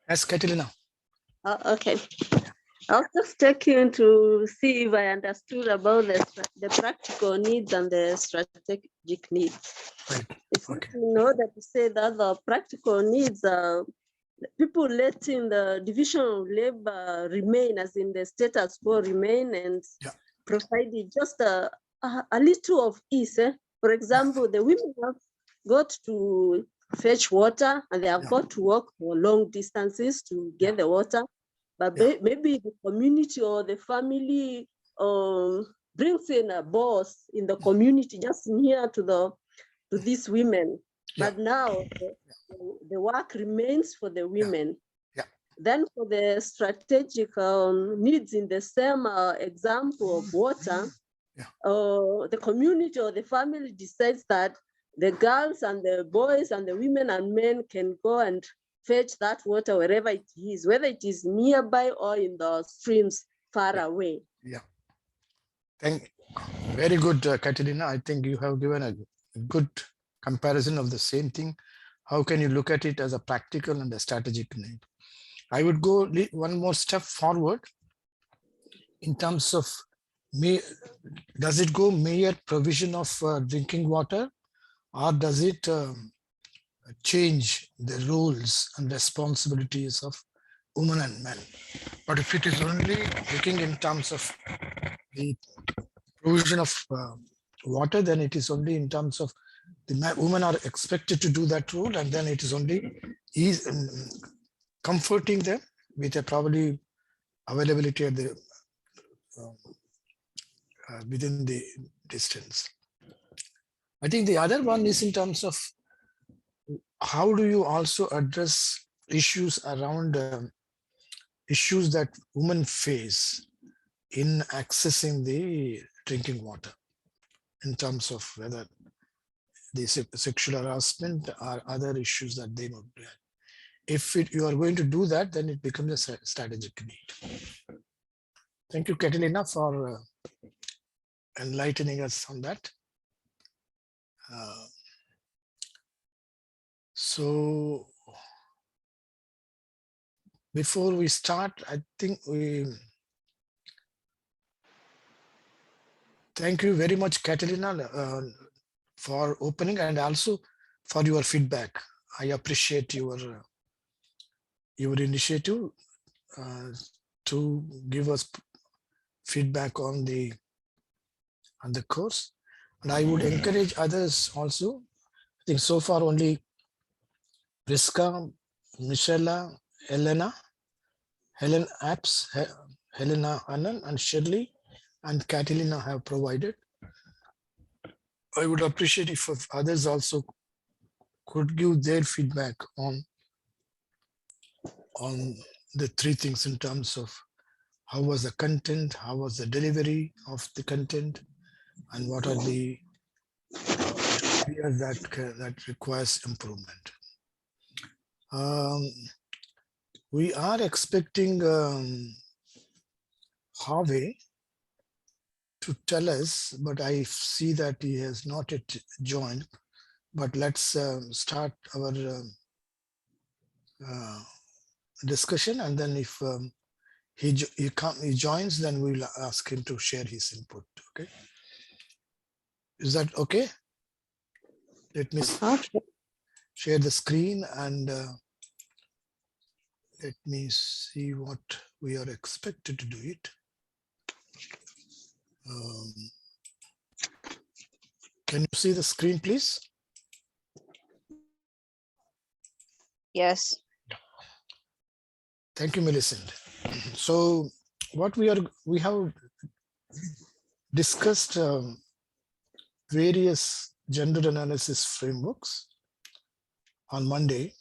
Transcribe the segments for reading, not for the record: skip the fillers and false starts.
Yes, Catalina. Okay. I was just checking to see if I understood about the practical needs and the strategic needs. Right. It's Okay. in order to say that the practical needs are people letting the division of labor remain as in the status quo remain and Yeah. providing just a little of ease. For example, the women have got to fetch water and they have Yeah. got to walk for long distances to get the water. But Yeah. maybe the community or the family brings in a boss in the community just near to these women. Yeah. But now the work remains for the women. Yeah. Then for the strategic needs in the same example of water, Yeah. the community or the family decides that the girls and the boys and the women and men can go and fetch that water wherever it is, whether it is nearby or in the streams far away. Yeah. Very good, Catalina. I think you have given a good comparison of the same thing. How can you look at it as a practical and a strategic need? I would go one more step forward in terms of does it go mere provision of drinking water, or does it change the roles and responsibilities of women and men? But if it is only looking in terms of the provision of water, then it is only in terms of the women are expected to do that role, and then it is only comforting them with a probably availability at the within the distance. I think the other one is in terms of how do you also address issues around issues that women face in accessing the drinking water, in terms of whether the sexual harassment or other issues that they would have. If you are going to do that, then it becomes a strategic need. Thank you, Catalina, for enlightening us on that. So before we start, I think thank you very much, Catalina, for opening and also for your feedback. I appreciate your initiative to give us feedback on the course, and I would encourage others also. I think so far only Priska, Michelle, Helena, Helen Apps, Helena Annan, and Shirley and Catalina have provided. I would appreciate if others also could give their feedback on the three things in terms of how was the content, how was the delivery of the content, and what are the areas that requires improvement. We are expecting Harvey to tell us, but I see that he has not yet joined. But let's start our discussion, and then if he joins, then we'll ask him to share his input. Okay, is that okay? Let me share the screen and let me see what we are expected to do it. Can you see the screen, please? Yes. Thank you, Millicent. So what we have discussed various gender analysis frameworks on Monday.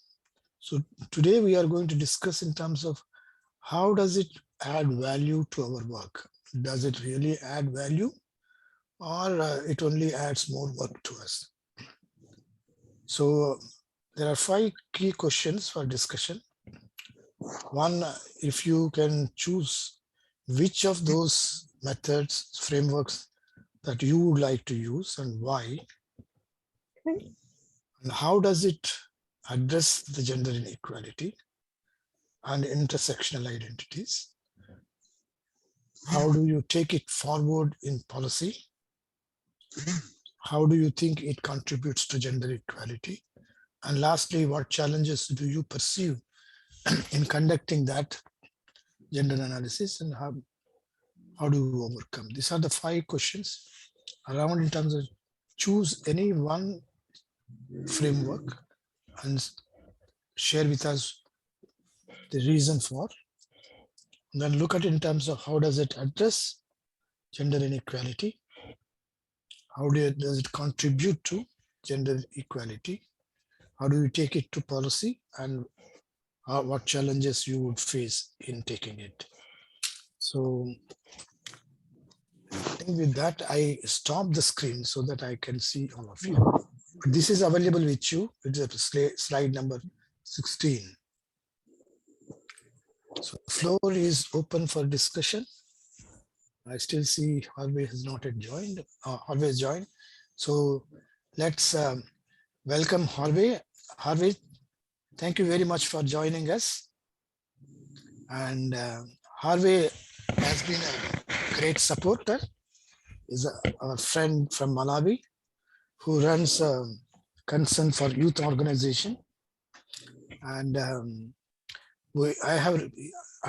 So today we are going to discuss in terms of how does it add value to our work? Does it really add value, or it only adds more work to us? So there are 5 key questions for discussion. One, if you can choose which of those methods, frameworks that you would like to use and why, and how does it address the gender inequality? and intersectional identities? How do you take it forward in policy? How do you think it contributes to gender equality? And lastly, what challenges do you perceive in conducting that gender analysis, and how do you overcome? These are the 5 questions around in terms of choose any one framework and share with us the reason for. And then look at it in terms of how does it address gender inequality? How does it contribute to gender equality? How do you take it to policy, and what challenges you would face in taking it? So I think with that, I stop the screen so that I can see all of you. This is available with you. It's a slide number 16. So the floor is open for discussion. I still see Harvey has not yet joined. Harvey has joined. So let's welcome Harvey. Harvey, thank you very much for joining us. And Harvey has been a great supporter. Is our friend from Malawi who runs Concern for Youth Organization. And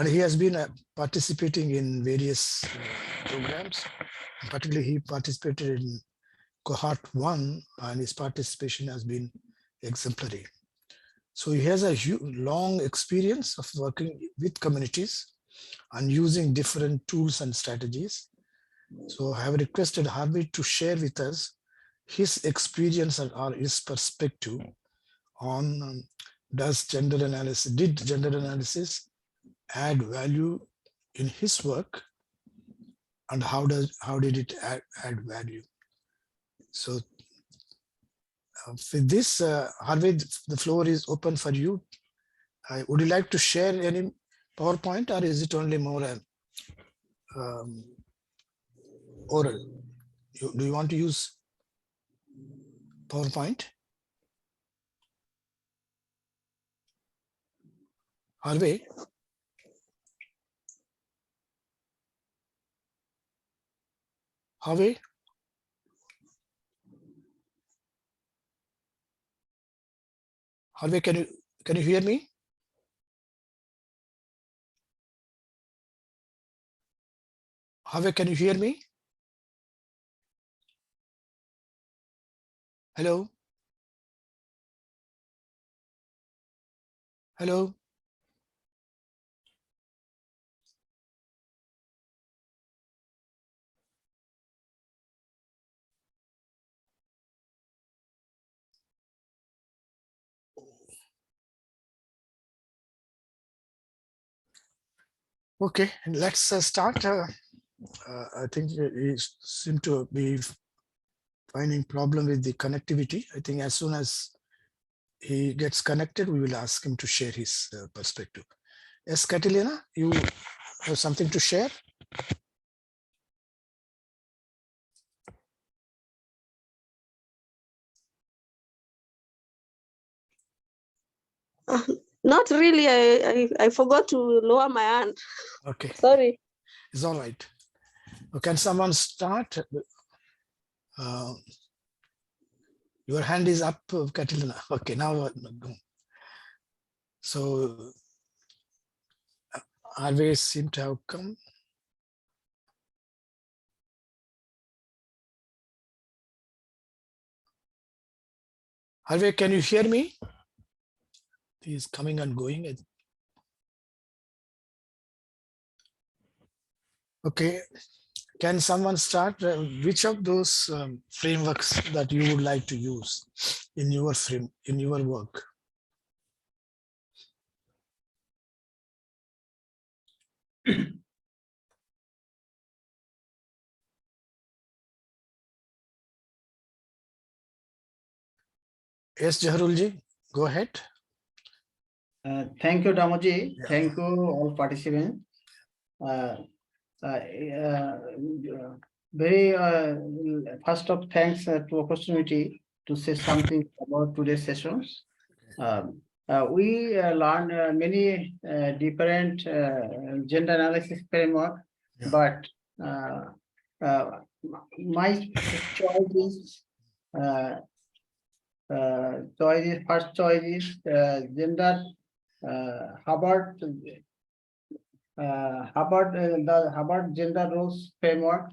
he has been participating in various programs. Particularly, he participated in cohort 1, and his participation has been exemplary. So he has a long experience of working with communities and using different tools and strategies. So I have requested Harvey to share with us his experience or his perspective on did gender analysis add value in his work, and how did it add value? So with this, Harvey, the floor is open for you. Would you like to share any PowerPoint, or is it only more oral? Do you want to use PowerPoint? Harvey? Harvey? Harvey, can you hear me? Harvey, can you hear me? Hello? Hello? Okay, let's start. I think he seemed to be finding problem with the connectivity. I think as soon as he gets connected, we will ask him to share his perspective. Yes, Catalina, you have something to share? Not really. I forgot to lower my hand. Okay, Sorry. it's all right. Can someone start? Your hand is up, Catalina. Okay, now go. So Harvey seem to have come. Harvey, can you hear me? He's coming and going. Okay, can someone start? Which of those frameworks that you would like to use in your work? Yes, Jaharulji, go ahead. Thank you, Damoji. Yeah. Thank you, all participants. Very first of thanks to opportunity to say something about today's sessions. we learn many different gender analysis framework, Yeah. but my choice is first choice is gender Hubbard the Hubbard gender roles framework.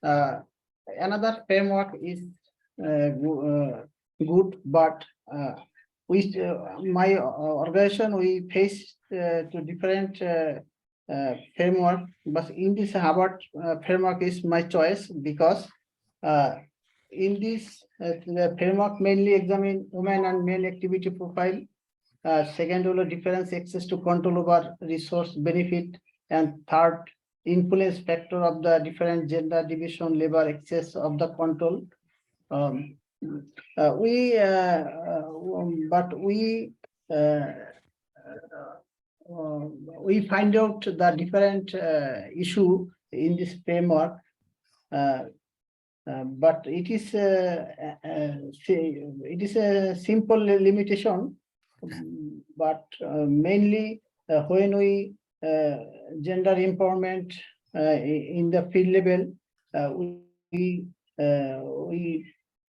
Another framework is good, but my organization we face to different framework, but in this Hubbard framework is my choice because in this the framework mainly examine women and men activity profile. Second, difference access to control over resource benefit, and third, influence factor of the different gender division labor access of the control. But we find out the different issue in this framework. But it is a simple limitation, but mainly when we gender empowerment in the field level, we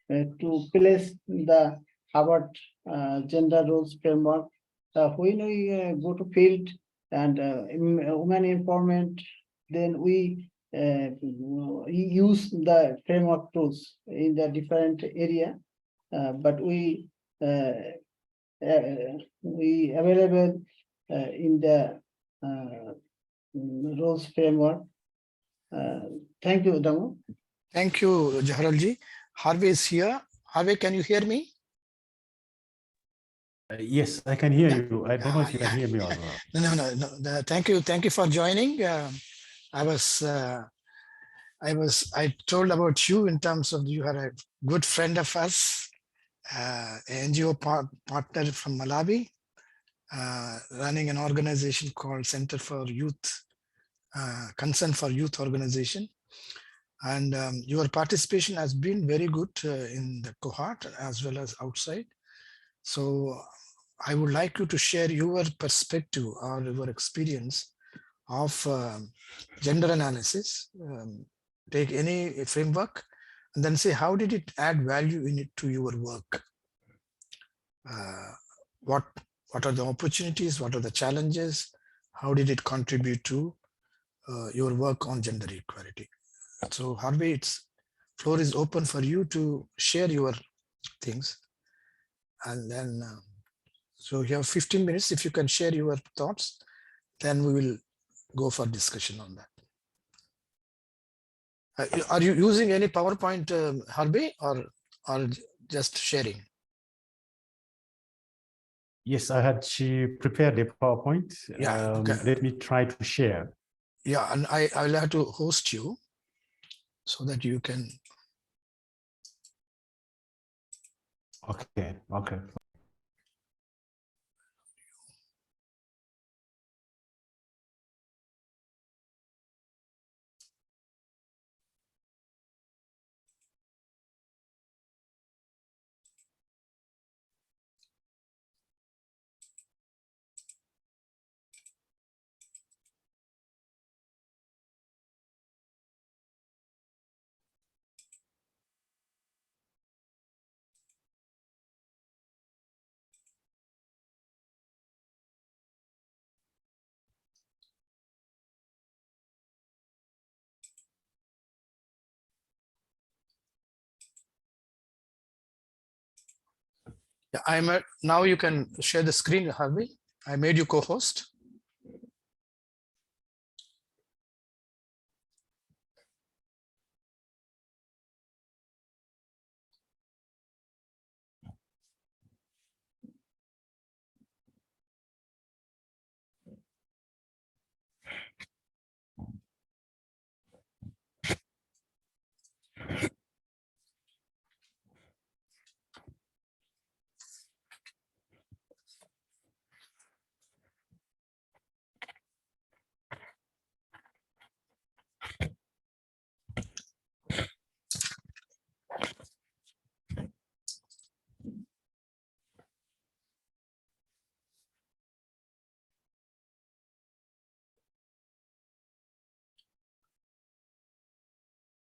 to place the Harvard gender roles framework. When we go to field and women empowerment, then we use the framework tools in the different area, but we available in the roles framework. Thank you, Damu. Thank you, Jaharalji. Harvey is here. Harvey, can you hear me? Yes, I can hear Yeah. you. I don't know if you can hear me or not. No. Thank you for joining. I told about you in terms of you are a good friend of us, NGO partner from Malawi, running an organization called Center for Youth, Concern for Youth Organization. And your participation has been very good in the cohort as well as outside. So I would like you to share your perspective or your experience of gender analysis. Take any framework and then say, how did it add value in it to your work? What are the opportunities? What are the challenges? How did it contribute to your work on gender equality? So Harvey, floor is open for you to share your things. And then, so you have 15 minutes. If you can share your thoughts, then we will go for discussion on that. Are you using any PowerPoint, Harvey, or just sharing? Yes, I had prepared a PowerPoint. Yeah, okay. Let me try to share. Yeah, and I will have to host you so that you can. Okay. Yeah, now you can share the screen, Harvey. I made you co-host.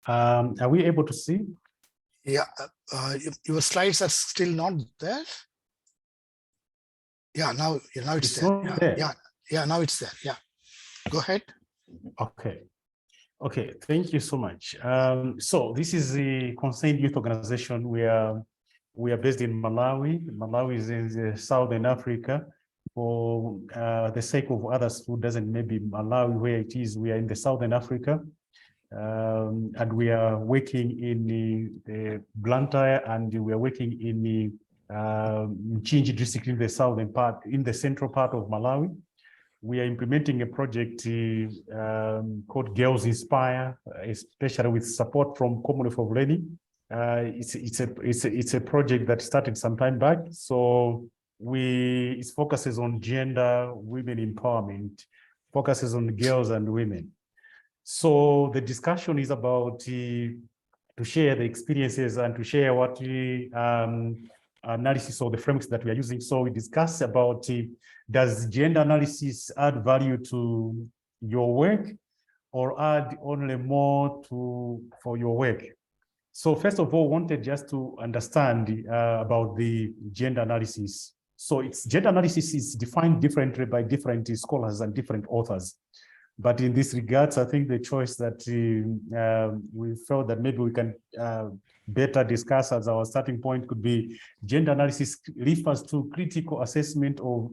Are we able to see? Yeah, your slides are still not there. Yeah, now it's It's there. not Yeah, there. yeah, now it's there. Yeah, go ahead. Okay. Okay, thank you so much. So this is the Concerned Youth Organization. We are based in Malawi. Malawi is in the Southern Africa. For the sake of others who doesn't maybe Malawi where it is, we are in the Southern Africa. And we are working in the Blantyre, and we are working in the Mchinji district in the southern part, in the central part of Malawi. We are implementing a project called Girls Inspire, especially with support from Commonwealth of Learning. It's a project that started some time back. So it focuses on gender, women empowerment, focuses on girls and women. So the discussion is about to share the experiences and to share what analysis of the frameworks that we are using. So we discuss about does gender analysis add value to your work or add only more for your work? So first of all, wanted just to understand about the gender analysis. So gender analysis is defined differently by different scholars and different authors. But in this regards, I think the choice that we felt that maybe we can better discuss as our starting point could be gender analysis refers to critical assessment of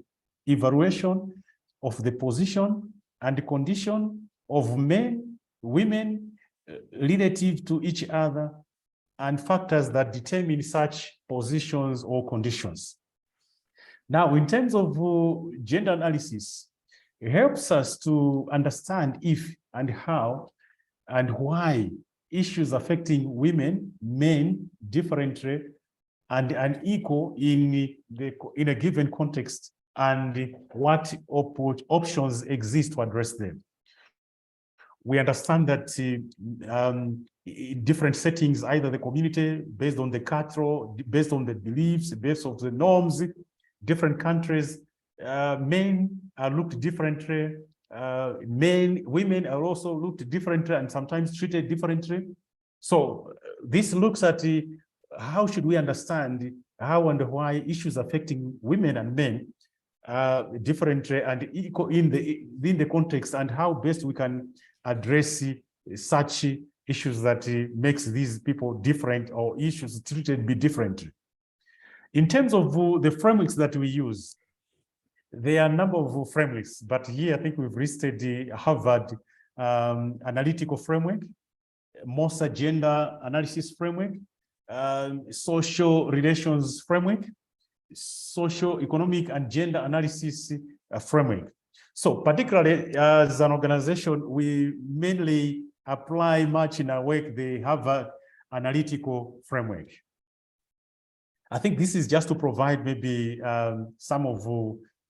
evaluation of the position and the condition of men, women relative to each other and factors that determine such positions or conditions. Now, in terms of gender analysis, it helps us to understand if and how and why issues affecting women, men differently and unequal in a given context and what options exist to address them. We understand that in different settings, either the community, based on the cultural, based on the beliefs, based on the norms, different countries, men are looked differently, women are also looked differently and sometimes treated differently. So this looks at how should we understand how and why issues affecting women and men differently and equal in the context, and how best we can address such issues that makes these people different or issues treated be differently. In terms of the frameworks that we use, there are a number of frameworks, but here I think we've listed the Harvard analytical framework, Mosa gender analysis framework, social relations framework, social, economic, and gender analysis framework. So particularly as an organization, we mainly apply much in our work the Harvard analytical framework. I think this is just to provide maybe some of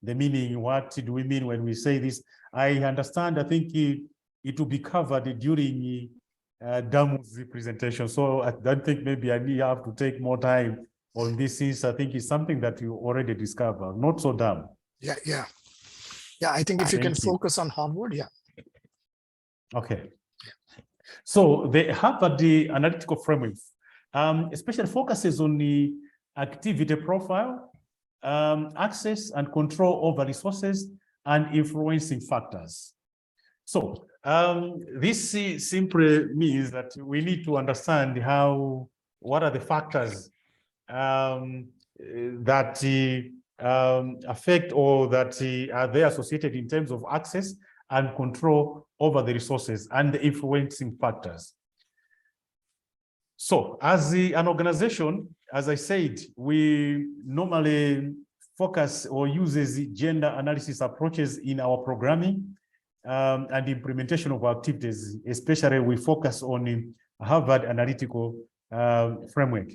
the meaning. What do we mean when we say this? I understand, I think it will be covered during Damu's presentation. So I don't think maybe I have to take more time on this, since I think it's something that you already discovered. Not so Dam. Yeah. I think if you can focus on Harvard, yeah. Okay. So the Harvard analytical framework especially focuses on the activity profile, access and control over resources, and influencing factors. So this simply means that we need to understand what are the factors that affect or that are they associated in terms of access and control over the resources and the influencing factors. So as an organization, as I said, we normally focus or uses gender analysis approaches in our programming and implementation of activities. Especially we focus on Harvard analytical framework.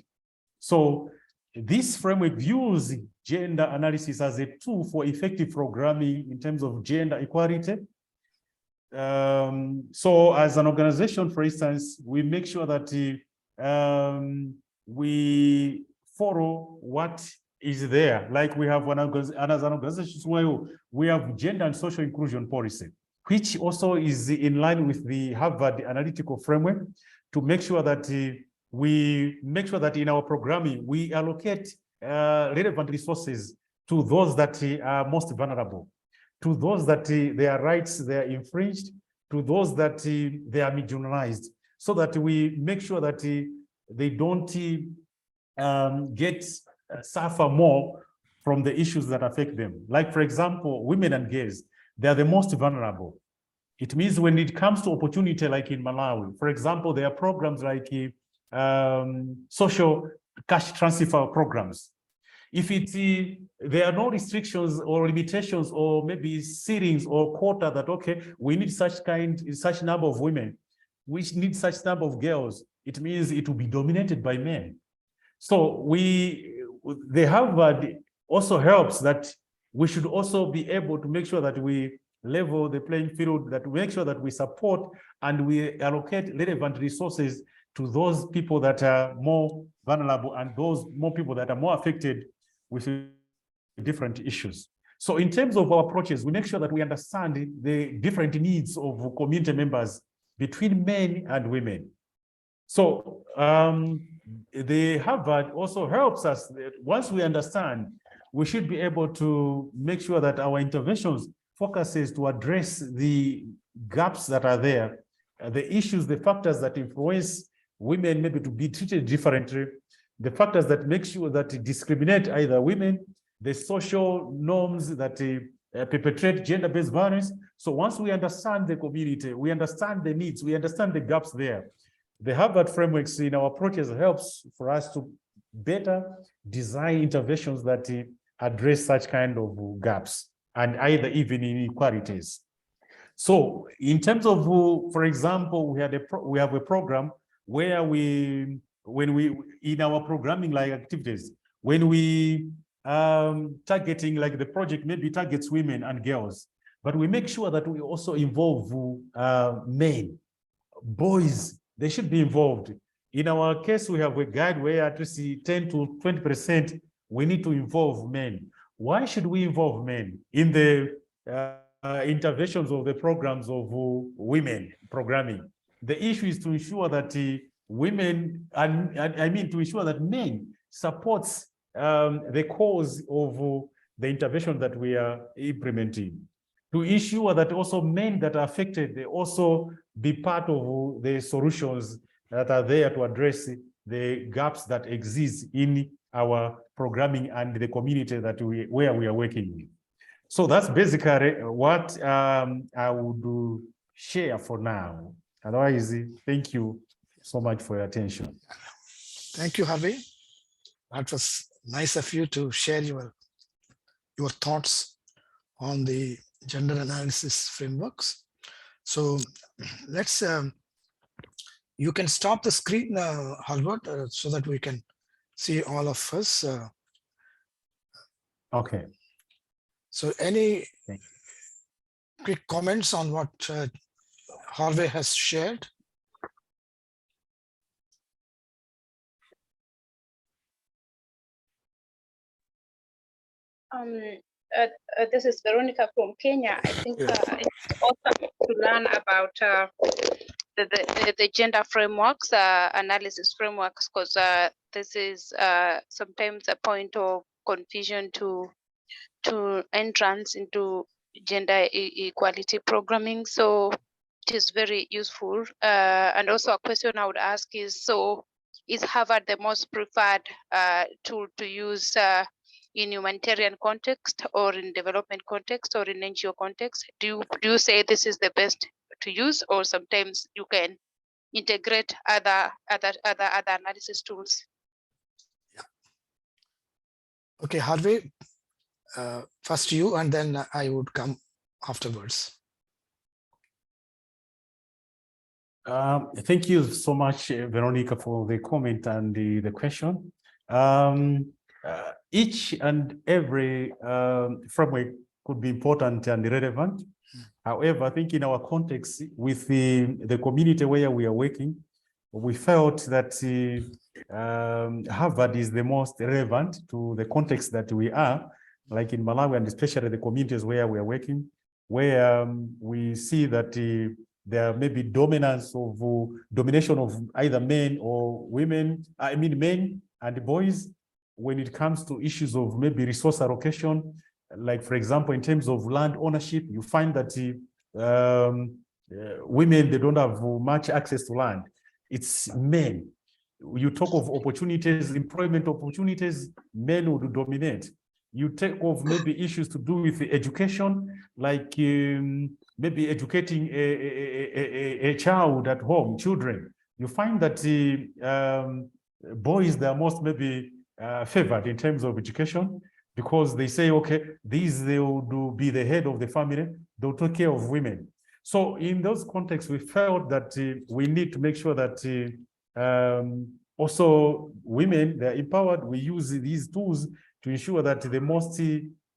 So this framework views gender analysis as a tool for effective programming in terms of gender equality. So as an organization, for instance, we make sure that we follow what is there. Like we have as an organization where we have gender and social inclusion policy. which also is in line with the Harvard analytical framework, to make sure that we make sure that in our programming, we allocate relevant resources to those that are most vulnerable, to those that their rights, they are infringed, to those that they are marginalized, so that we make sure that they don't suffer more from the issues that affect them. Like, for example, women and gays, they are the most vulnerable. It means when it comes to opportunity, like in Malawi, for example, there are programs like social cash transfer programs. If there are no restrictions or limitations or maybe ceilings or quota that, okay, we need such number of women, we need such number of girls, it means it will be dominated by men. So the Harvard also helps that we should also be able to make sure that we level the playing field, that we make sure that we support and we allocate relevant resources to those people that are more vulnerable and those more people that are more affected with different issues. So in terms of our approaches, we make sure that we understand the different needs of community members between men and women. So the Harvard also helps us. Once we understand, we should be able to make sure that our interventions focuses to address the gaps that are there, the issues, the factors that influence women maybe to be treated differently, the factors that make sure that discriminate either women, the social norms that perpetrate gender-based violence. So once we understand the community, we understand the needs, we understand the gaps there, the Harvard frameworks in our approaches helps for us to better design interventions that address such kind of gaps and either even inequalities. So in terms of, for example, we have a program where in our programming like activities, when we targeting like the project maybe targets women and girls, but we make sure that we also involve men, boys, they should be involved. In our case, we have a guide where at least 10 to 20% we need to involve men. Why should we involve men in the interventions of the programs of women programming? The issue is to ensure that women, and I mean to ensure that men supports the cause of the intervention that we are implementing. To ensure that also men that are affected, they also be part of the solutions that are there to address the gaps that exist in our programming and the community that where we are working with. So that's basically what I would share for now. Otherwise, thank you so much for your attention. Thank you, Harvey. That was nice of you to share your thoughts on the gender analysis frameworks. So let's, you can stop the screen, Albert, so that we can see all of us. Okay. So any quick comments on what Harvey has shared? This is Veronica from Kenya. I think it's awesome to learn about the gender frameworks, analysis frameworks, because this is sometimes a point of confusion to entrance into gender equality programming. So it is very useful. And also a question I would ask is, so is Harvard the most preferred tool to use in humanitarian context or in development context or in NGO context? Do you say this is the best to use, or sometimes you can integrate other analysis tools? Yeah. Okay, Harvey, first you, and then I would come afterwards. Thank you so much, Veronica, for the comment and the question. Each and every framework could be important and relevant. However, I think in our context with the community where we are working, we felt that Harvard is the most relevant to the context that we are, like in Malawi and especially the communities where we are working. where we see that there may be domination of either men or women, I mean men and boys, when it comes to issues of maybe resource allocation. Like, for example, in terms of land ownership, you find that women, they don't have much access to land. It's men. You talk of opportunities, employment opportunities, men would dominate. You take of maybe issues to do with education, like maybe educating a child at home, children. You find that boys, they are most maybe favored in terms of education, because they say, okay, they will be the head of the family, they'll take care of women. So in those contexts, we felt that we need to make sure that also women, they're empowered. We use these tools to ensure that the most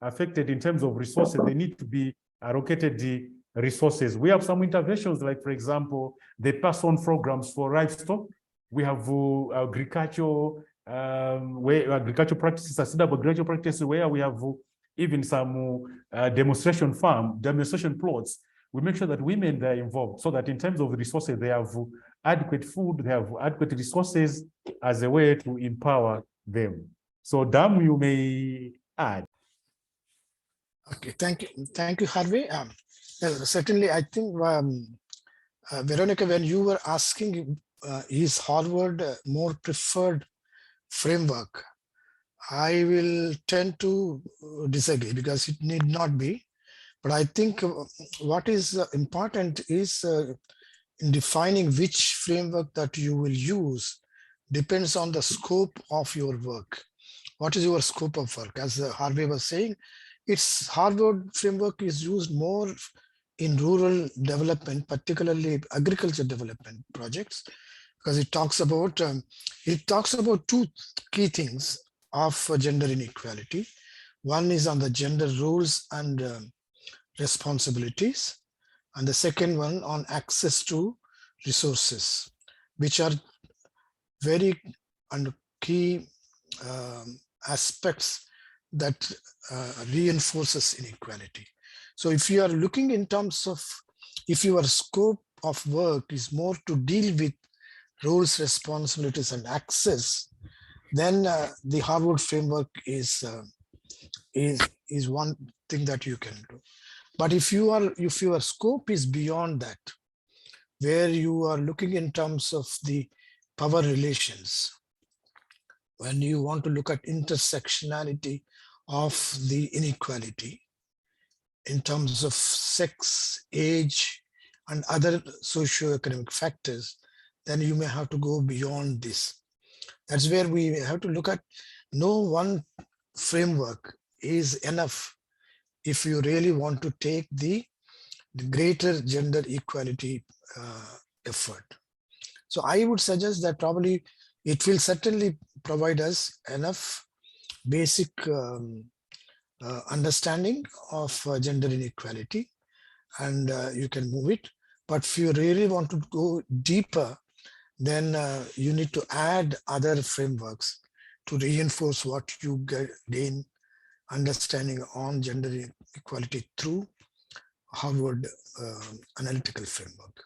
affected in terms of resources, they need to be allocated the resources. We have some interventions, like, for example, the pass-on programs for livestock. We have agricultural practices, sustainable agricultural practices, where we have even some demonstration plots. We make sure that women, they're involved, so that in terms of resources, they have adequate food, they have adequate resources as a way to empower them. So, Dam, you may add. Okay, thank you, Harvey. Certainly, I think Veronica, when you were asking, is Harvard more preferred framework? I will tend to disagree, because it need not be. But I think what is important is in defining which framework that you will use depends on the scope of your work. What is your scope of work? As Harvey was saying, its Harvard framework is used more in rural development, particularly agriculture development projects, because it talks about two key things of gender inequality. One is on the gender roles and responsibilities, and the second one on access to resources, which are very key aspects that reinforces inequality. So if you are looking in terms of, if your scope of work is more to deal with roles, responsibilities, and access, then the Harvard framework is one thing that you can do. But if your scope is beyond that, where you are looking in terms of the power relations, when you want to look at intersectionality of the inequality in terms of sex, age, and other socioeconomic factors, then you may have to go beyond this. That's where we have to look at, no one framework is enough if you really want to take the greater gender equality effort. So I would suggest that probably it will certainly provide us enough basic understanding of gender inequality, and you can move it. But if you really want to go deeper, then you need to add other frameworks to reinforce what you gain understanding on gender equality through Harvard analytical framework.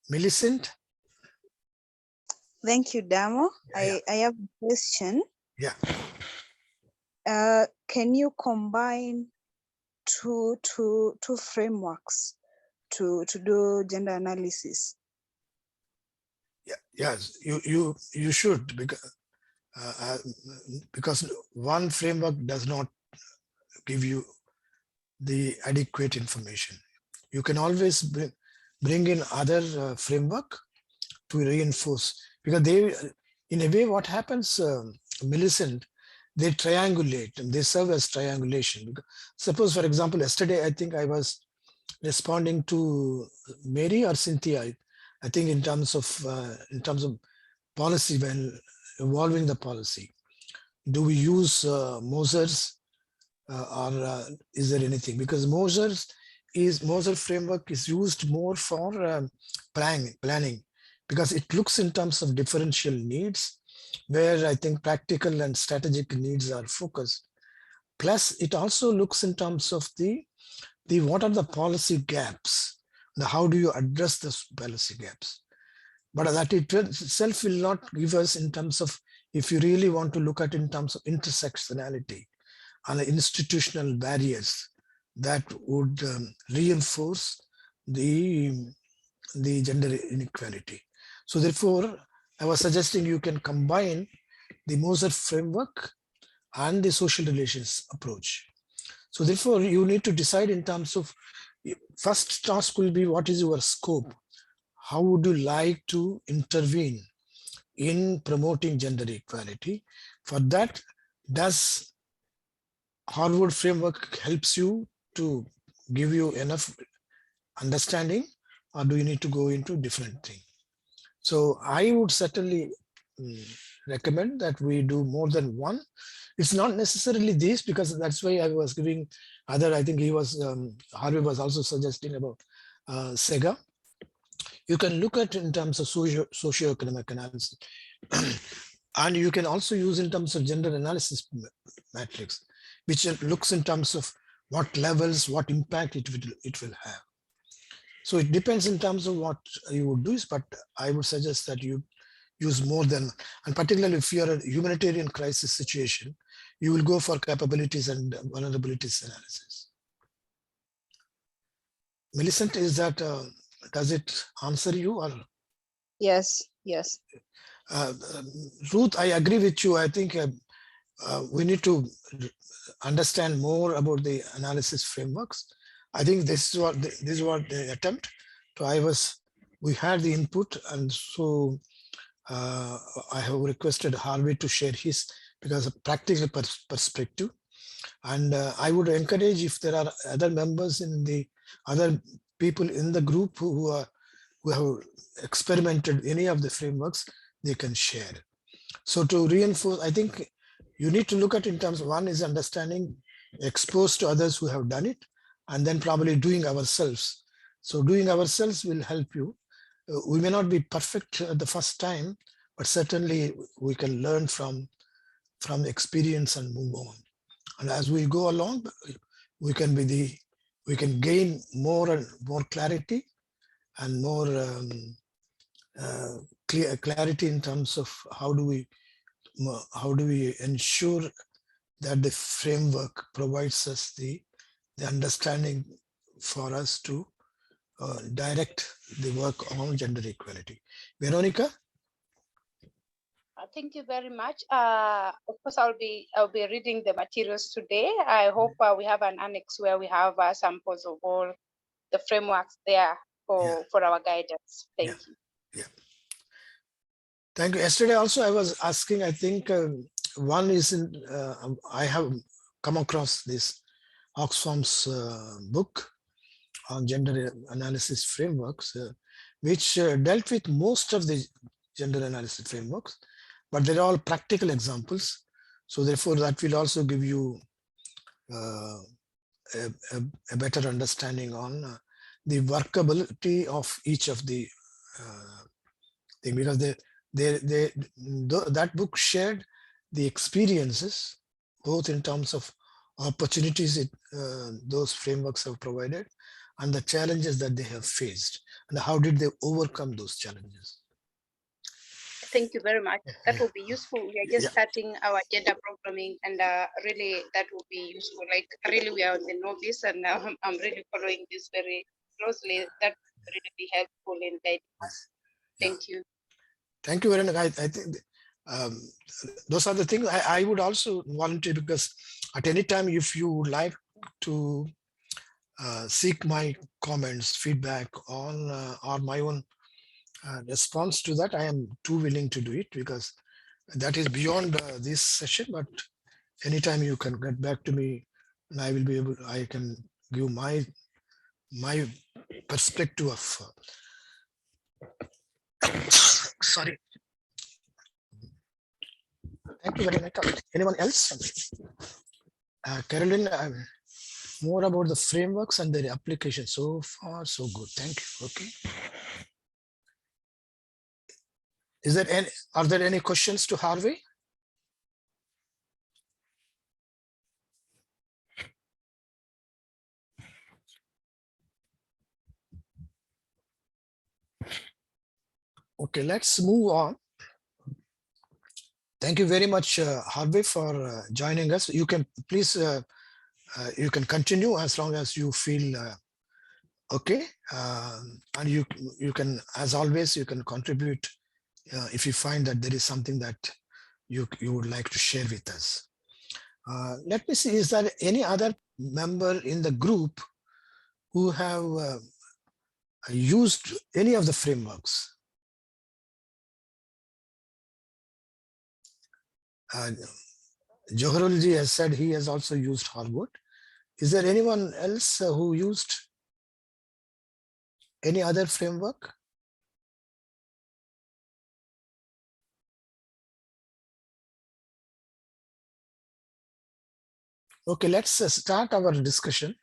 Millicent? Thank you, Damo. Yeah. I have a question. Yeah. Can you combine two frameworks to do gender analysis? Yeah, yes, you should, because one framework does not give you the adequate information. You can always bring in other framework to reinforce, because they, in a way, what happens, Millicent, they triangulate and they serve as triangulation. Because suppose, for example, yesterday, I think I was responding to Mary or Cynthia, I think in terms of policy, when evolving the policy, do we use Moser's or is there anything? Because Moser framework is used more for planning, because it looks in terms of differential needs, where I think practical and strategic needs are focused. Plus, it also looks in terms of the what are the policy gaps? How do you address those policy gaps? But that itself will not give us in terms of, if you really want to look at in terms of intersectionality and institutional barriers that would reinforce the gender inequality. So therefore, I was suggesting you can combine the Moser framework and the social relations approach. So therefore, you need to decide in terms of, first task will be, what is your scope? How would you like to intervene in promoting gender equality? For that, does Harvard framework helps you to give you enough understanding, or do you need to go into different thing? So I would certainly recommend that we do more than one. It's not necessarily this, because that's why I was giving other, I think he was, Harvey was also suggesting about SEGA. You can look at in terms of socioeconomic analysis. And you can also use in terms of gender analysis matrix, which looks in terms of what levels, what impact it will have. So it depends in terms of what you would do, but I would suggest that you use more than, and particularly if you're a humanitarian crisis situation, you will go for capabilities and vulnerabilities analysis. Millicent, is that, does it answer you? Or Yes, yes. Ruth, I agree with you. I think we need to understand more about the analysis frameworks. I think this is what the attempt. So we had the input, and so I have requested Harvey to share his, because of practical perspective. And I would encourage, if there are other members in the other people in the group who have experimented any of the frameworks, they can share. So to reinforce, I think you need to look at in terms of, one is understanding, exposed to others who have done it, and then probably doing ourselves. So doing ourselves will help you. We may not be perfect at the first time, but certainly we can learn from experience and move on. And as we go along, we can gain more and more clarity and more clarity in terms of how do we ensure that the framework provides us the understanding for us to direct the work on gender equality. Veronica? Thank you very much. Of course, I'll be reading the materials today. I hope we have an annex where we have samples of all the frameworks there for our guidance. Thank you. Yeah. Thank you. Yesterday also I was asking, I think one is in, I have come across this Oxfam's book on gender analysis frameworks, which dealt with most of the gender analysis frameworks, but they're all practical examples. So therefore that will also give you a better understanding on the workability of each of the thing, because that book shared the experiences, both in terms of opportunities those frameworks have provided, and the challenges that they have faced, and how did they overcome those challenges. Thank you very much. That will be useful. We are just starting our gender programming, and really that will be useful. Like really, we are on the novice, and I'm really following this very closely. That will really be helpful in guiding us. Thank you. Thank you very much. I think those are the things I would also volunteer, because at any time, if you would like to seek my comments, feedback on or my own response to that, I am too willing to do it, because that is beyond this session. But anytime you can get back to me, and I will be able, I can give my perspective of sorry. Thank you very much. Anyone else? Carolyn, more about the frameworks and their application. So far, so good. Thank you. Okay. Are there any questions to Harvey? Okay, let's move on. Thank you very much, Harvey, for joining us. You can please, you can continue as long as you feel okay. And you can, as always, you can contribute if you find that there is something that you would like to share with us. Let me see, is there any other member in the group who have used any of the frameworks? Joharulji has said he has also used Harvard. Is there anyone else who used any other framework? Okay, let's start our discussion.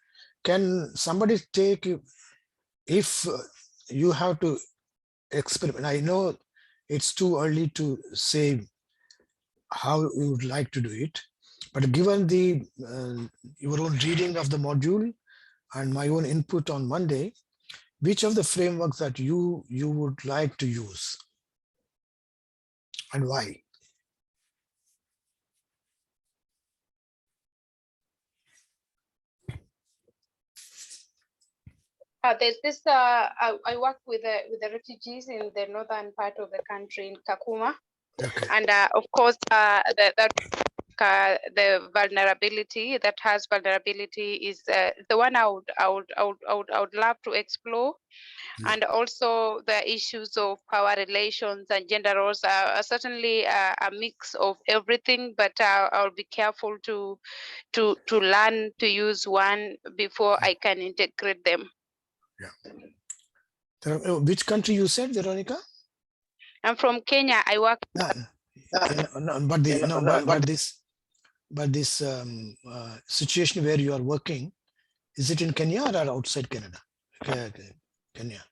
Can somebody take, if you have to experiment, I know it's too early to say how you would like to do it, but given the your own reading of the module and my own input on Monday, which of the frameworks that you would like to use and why? There's this. I work with the refugees in the northern part of the country in Kakuma, Okay. and of course, the vulnerability that has vulnerability is the one I would love to explore. Yeah. And also the issues of power relations and gender roles are certainly a mix of everything, but I'll be careful to learn to use one before I can integrate them. Which country you said, Veronica? I'm from Kenya. I work. But this situation where you are working, is it in Kenya or outside Canada? Okay, Kenya.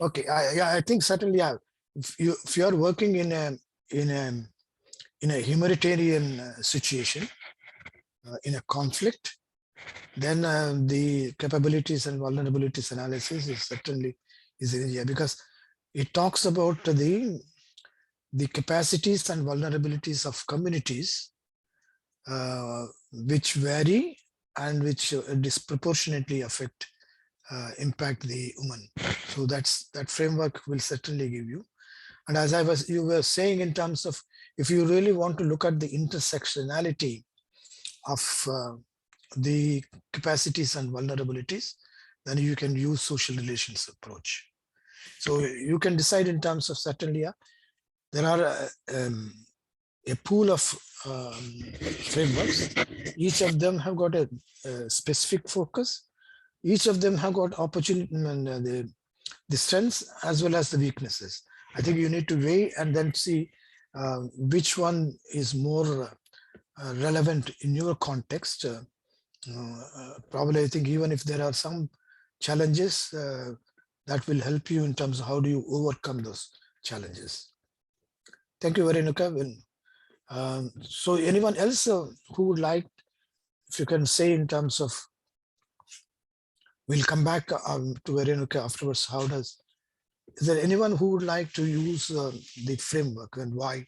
Okay, I think certainly, if you are working in a humanitarian situation, in a conflict, then the capabilities and vulnerabilities analysis is certainly is an area, because it talks about the capacities and vulnerabilities of communities which vary and which disproportionately affect impact the woman. So that framework will certainly give you. And as you were saying, in terms of, if you really want to look at the intersectionality of the capacities and vulnerabilities, then you can use social relations approach. So you can decide in terms of, certainly there are a pool of frameworks. Each of them have got a specific focus. Each of them have got opportunity and the strengths as well as the weaknesses. I think you need to weigh and then see which one is more relevant in your context. Probably, I think even if there are some challenges, that will help you in terms of how do you overcome those challenges. Thank you, Veronica. So anyone else who would like, if you can say in terms of, we'll come back to Veronica afterwards. Is there anyone who would like to use the framework, and why?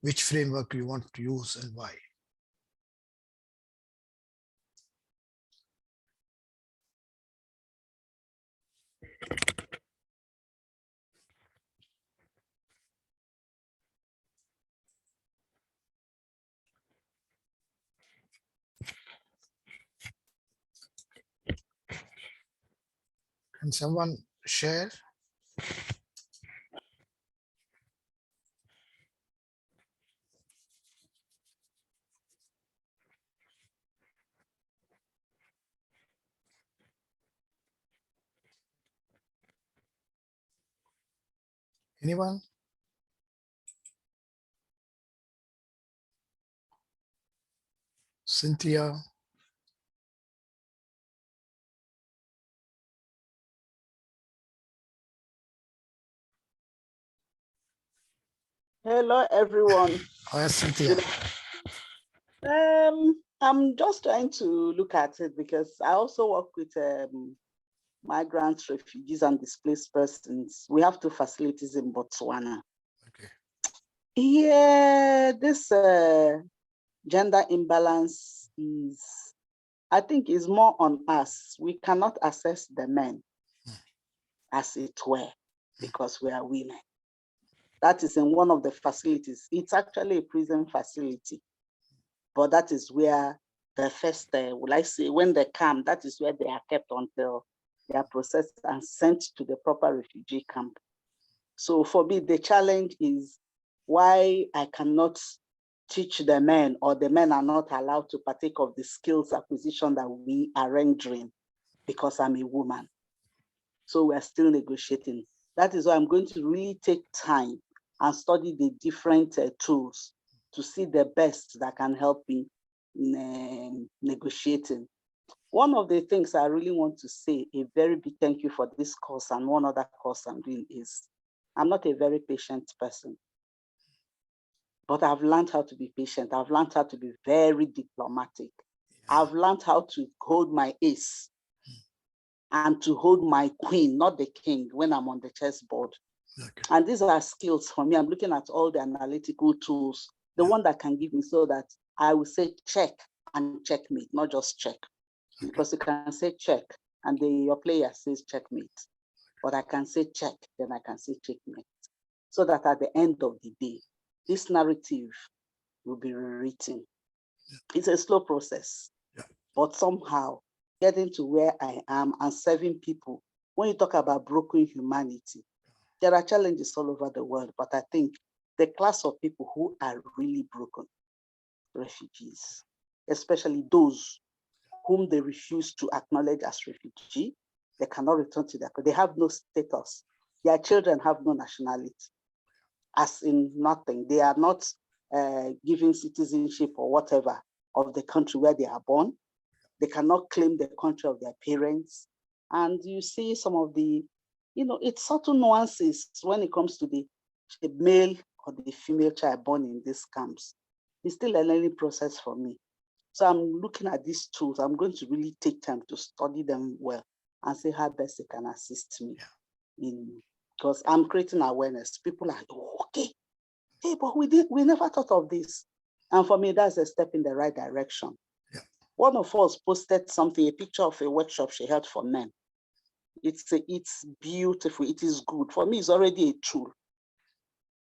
Which framework you want to use and why? Can someone share? Anyone? Cynthia? Hello, everyone. Oh, yes, Cynthia. I'm just trying to look at it because I also work with migrants, refugees, and displaced persons. We have 2 facilities in Botswana. Okay. Yeah, this gender imbalance is, I think, is more on us. We cannot assess the men, as it were, because we are women. That is in one of the facilities. It's actually a prison facility, but that is where the first, will I say, when they come, that is where they are kept until they are processed and sent to the proper refugee camp. So for me, the challenge is why I cannot teach the men, or the men are not allowed to partake of the skills acquisition that we are rendering because I'm a woman. So we're still negotiating. That is why I'm going to really take time and study the different tools to see the best that can help me in negotiating. One of the things I really want to say, a very big thank you for this course and one other course I'm doing, is I'm not a very patient person, but I've learned how to be patient. I've learned how to be very diplomatic. I've learned how to hold my ace and to hold my queen, not the king, when I'm on the chessboard. Okay. And these are skills for me. I'm looking at all the analytical tools, the one that can give me, so that I will say check and checkmate, not just check. Okay. Because you can say check and your player says checkmate, but I can say check, then I can say checkmate. So that at the end of the day, this narrative will be rewritten. It's a slow process, but somehow getting to where I am and serving people. When you talk about broken humanity, there are challenges all over the world, but I think the class of people who are really broken, refugees, especially those whom they refuse to acknowledge as refugee, they cannot return to their country. They have no status. Their children have no nationality, as in nothing. They are not given citizenship or whatever of the country where they are born. They cannot claim the country of their parents. And you see some of the, it's subtle nuances when it comes to the male or the female child born in these camps. It's still a learning process for me. So I'm looking at these tools. I'm going to really take time to study them well and see how best they can assist me because I'm creating awareness. People are, oh, okay, hey, but we never thought of this. And for me, that's a step in the right direction. Yeah. One of us posted something, a picture of a workshop she held for men. It's beautiful, it is good. For me, it's already a tool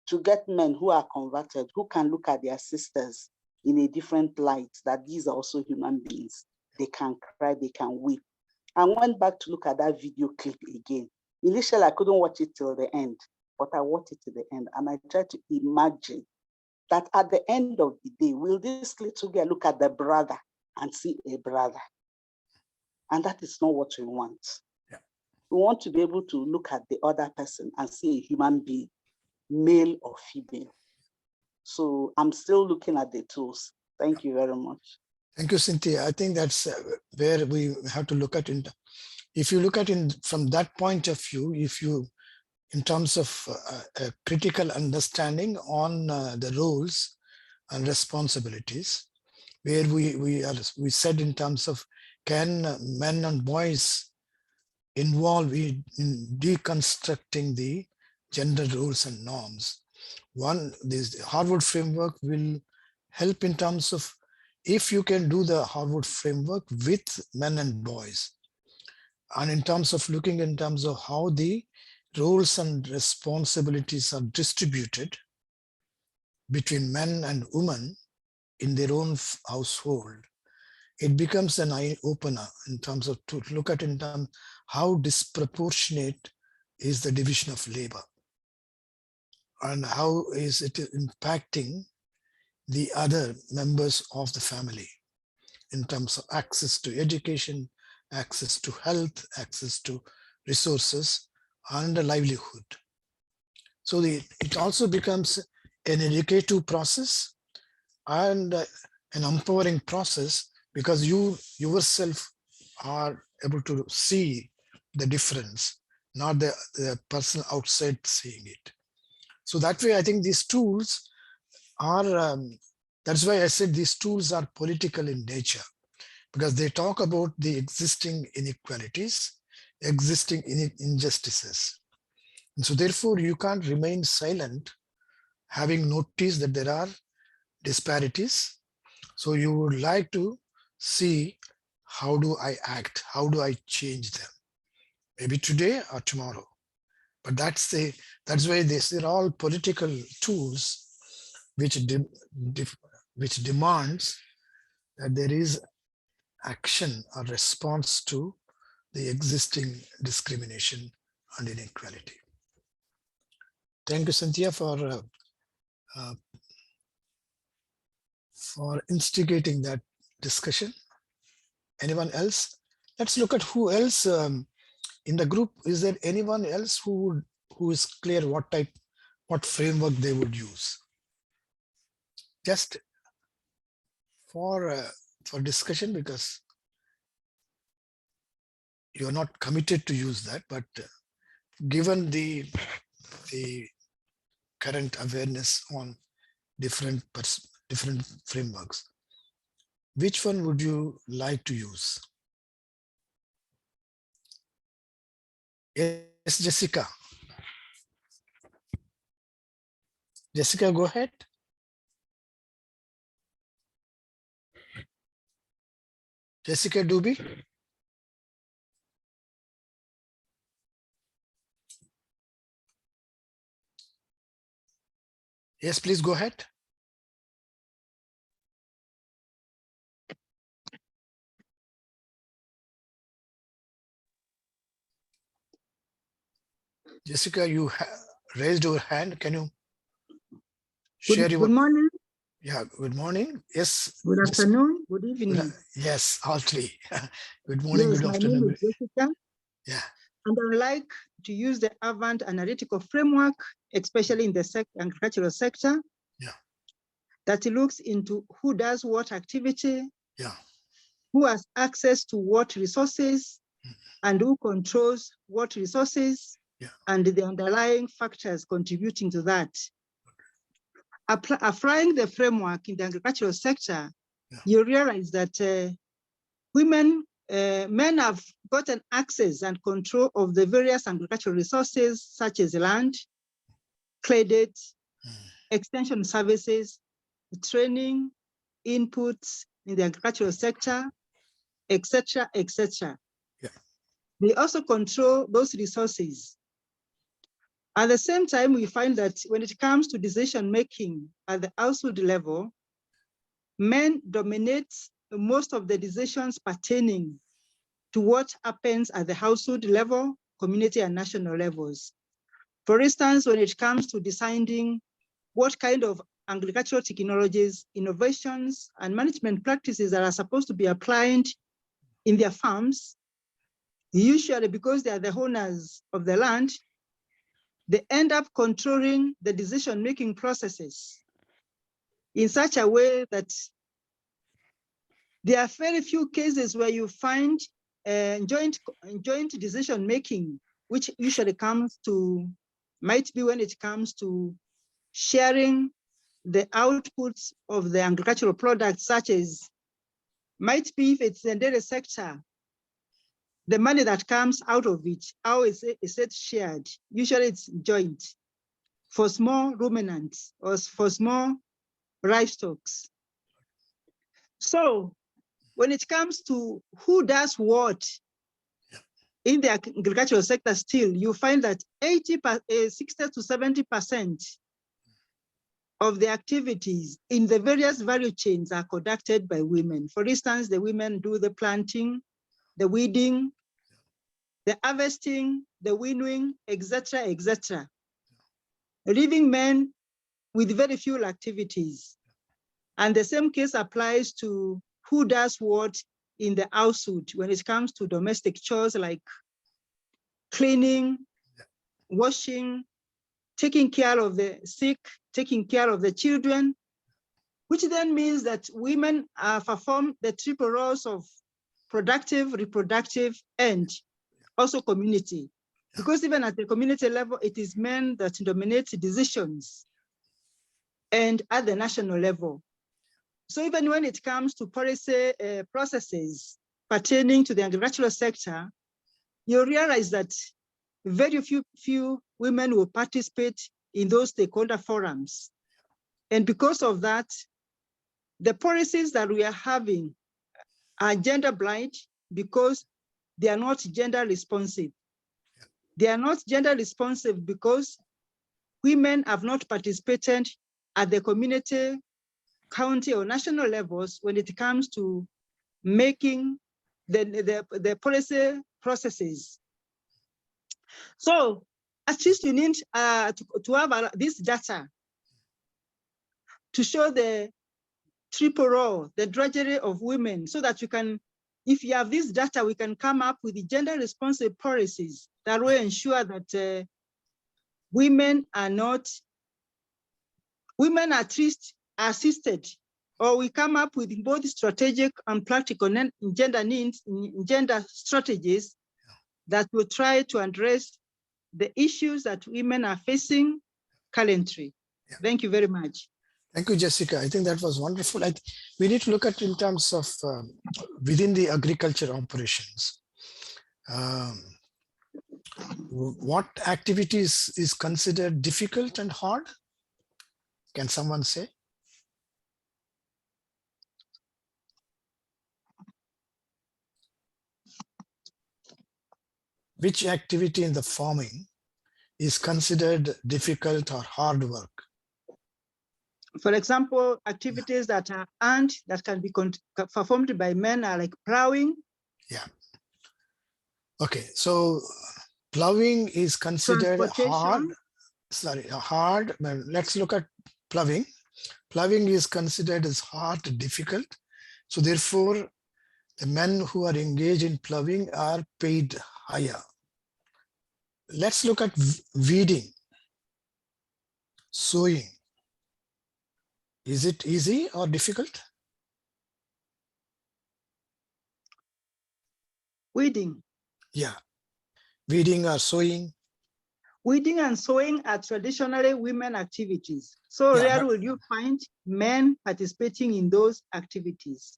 to get men who are converted, who can look at their sisters in a different light, that these are also human beings. They can cry, they can weep. I went back to look at that video clip again. Initially, I couldn't watch it till the end, but I watched it to the end, and I tried to imagine that at the end of the day, will this little girl look at the brother and see a brother? And that is not what we want. Yeah. We want to be able to look at the other person and see a human being, male or female. So I'm still looking at the tools. Thank you very much. Thank you, Cynthia. I think that's where we have to look at it. If you look at it from that point of view, in terms of a critical understanding on the roles and responsibilities, where we said in terms of, can men and boys involve in deconstructing the gender roles and norms? This Harvard framework will help in terms of, if you can do the Harvard framework with men and boys, and in terms of looking in terms of how the roles and responsibilities are distributed between men and women in their own household, it becomes an eye opener in terms of to look at in terms how disproportionate is the division of labor and how is it impacting the other members of the family in terms of access to education, access to health, access to resources, and a livelihood. So it also becomes an educative process and an empowering process, because you yourself are able to see the difference, not the person outside seeing it. So that way, I think these tools are That's why I said these tools are political in nature, because they talk about the existing inequalities, existing injustices. And so therefore you can't remain silent having noticed that there are disparities. So you would like to see, how do I act? How do I change them? Maybe today or tomorrow. But that's why they're all political tools which demands that there is action or response to the existing discrimination and inequality. Thank you, Cynthia, for instigating that discussion. Anyone else? Let's look at who else in the group. Is there anyone else who is clear what framework they would use? Just for discussion, because you're not committed to use that, but given the current awareness on different frameworks, which one would you like to use? Yes, Jessica. Jessica, go ahead. Jessica Dubey. Yes, please go ahead. Jessica, you raised your hand. Can you share your... Good morning. Yeah, good morning. Yes. Good afternoon. Good evening. Yes, all three. Good morning, Yes, good my afternoon. name is Jessica. Yeah. And I would like to use the Avant analytical framework, especially in the agricultural sector. Yeah. That looks into who does what activity, Yeah. who has access to what resources, and who controls what resources, and the underlying factors contributing to that. Applying the framework in the agricultural sector, you realize that men have gotten access and control of the various agricultural resources, such as land, credit, extension services, training, inputs in the agricultural sector, etc., etc. Yeah. They also control those resources. At the same time, we find that when it comes to decision-making at the household level, men dominate most of the decisions pertaining to what happens at the household level, community and national levels. For instance, when it comes to deciding what kind of agricultural technologies, innovations, and management practices that are supposed to be applied in their farms, usually because they are the owners of the land, they end up controlling the decision-making processes in such a way that there are very few cases where you find joint decision-making, which usually might be when it comes to sharing the outputs of the agricultural products, such as, might be if it's the dairy sector, the money that comes out of it, how is it shared? Usually it's joint for small ruminants or for small livestock. So when it comes to who does what in the agricultural sector, still you find that 60 to 70% of the activities in the various value chains are conducted by women. For instance, the women do the planting, the weeding, the harvesting, the winnowing, etc., etc., leaving men with very few activities. And the same case applies to who does what in the household when it comes to domestic chores like cleaning, washing, taking care of the sick, taking care of the children, which then means that women perform the triple roles of productive, reproductive, and also community. Because even at the community level, it is men that dominate decisions. And at the national level, So even when it comes to policy processes pertaining to the agricultural sector, you realize that very few women will participate in those stakeholder forums. And because of that, the policies that we are having are gender blind because they are not gender responsive. They are not gender responsive because women have not participated at the community, county, or national levels when it comes to making the policy processes. So at least you need to have this data to show the triple role, the drudgery of women, so that you can, if you have this data, we can come up with the gender responsive policies that will ensure that women are at least assisted, or we come up with both strategic and practical gender needs, gender strategies that will try to address the issues that women are facing currently. Yeah. Thank you very much. Thank you, Jessica. I think that was wonderful. We need to look at in terms of within the agriculture operations. What activities is considered difficult and hard? Can someone say? Which activity in the farming is considered difficult or hard work? For example, activities that are earned that can be performed by men are like plowing. Yeah. Okay, so plowing is considered hard. Sorry, hard. Well, let's look at plowing. Plowing is considered as hard, difficult. So therefore, the men who are engaged in plowing are paid higher. Let's look at weeding, sowing. Is it easy or difficult? Weeding. Yeah. Weeding or sowing. Weeding and sowing are traditionally women activities. So Yeah, rare will you find men participating in those activities.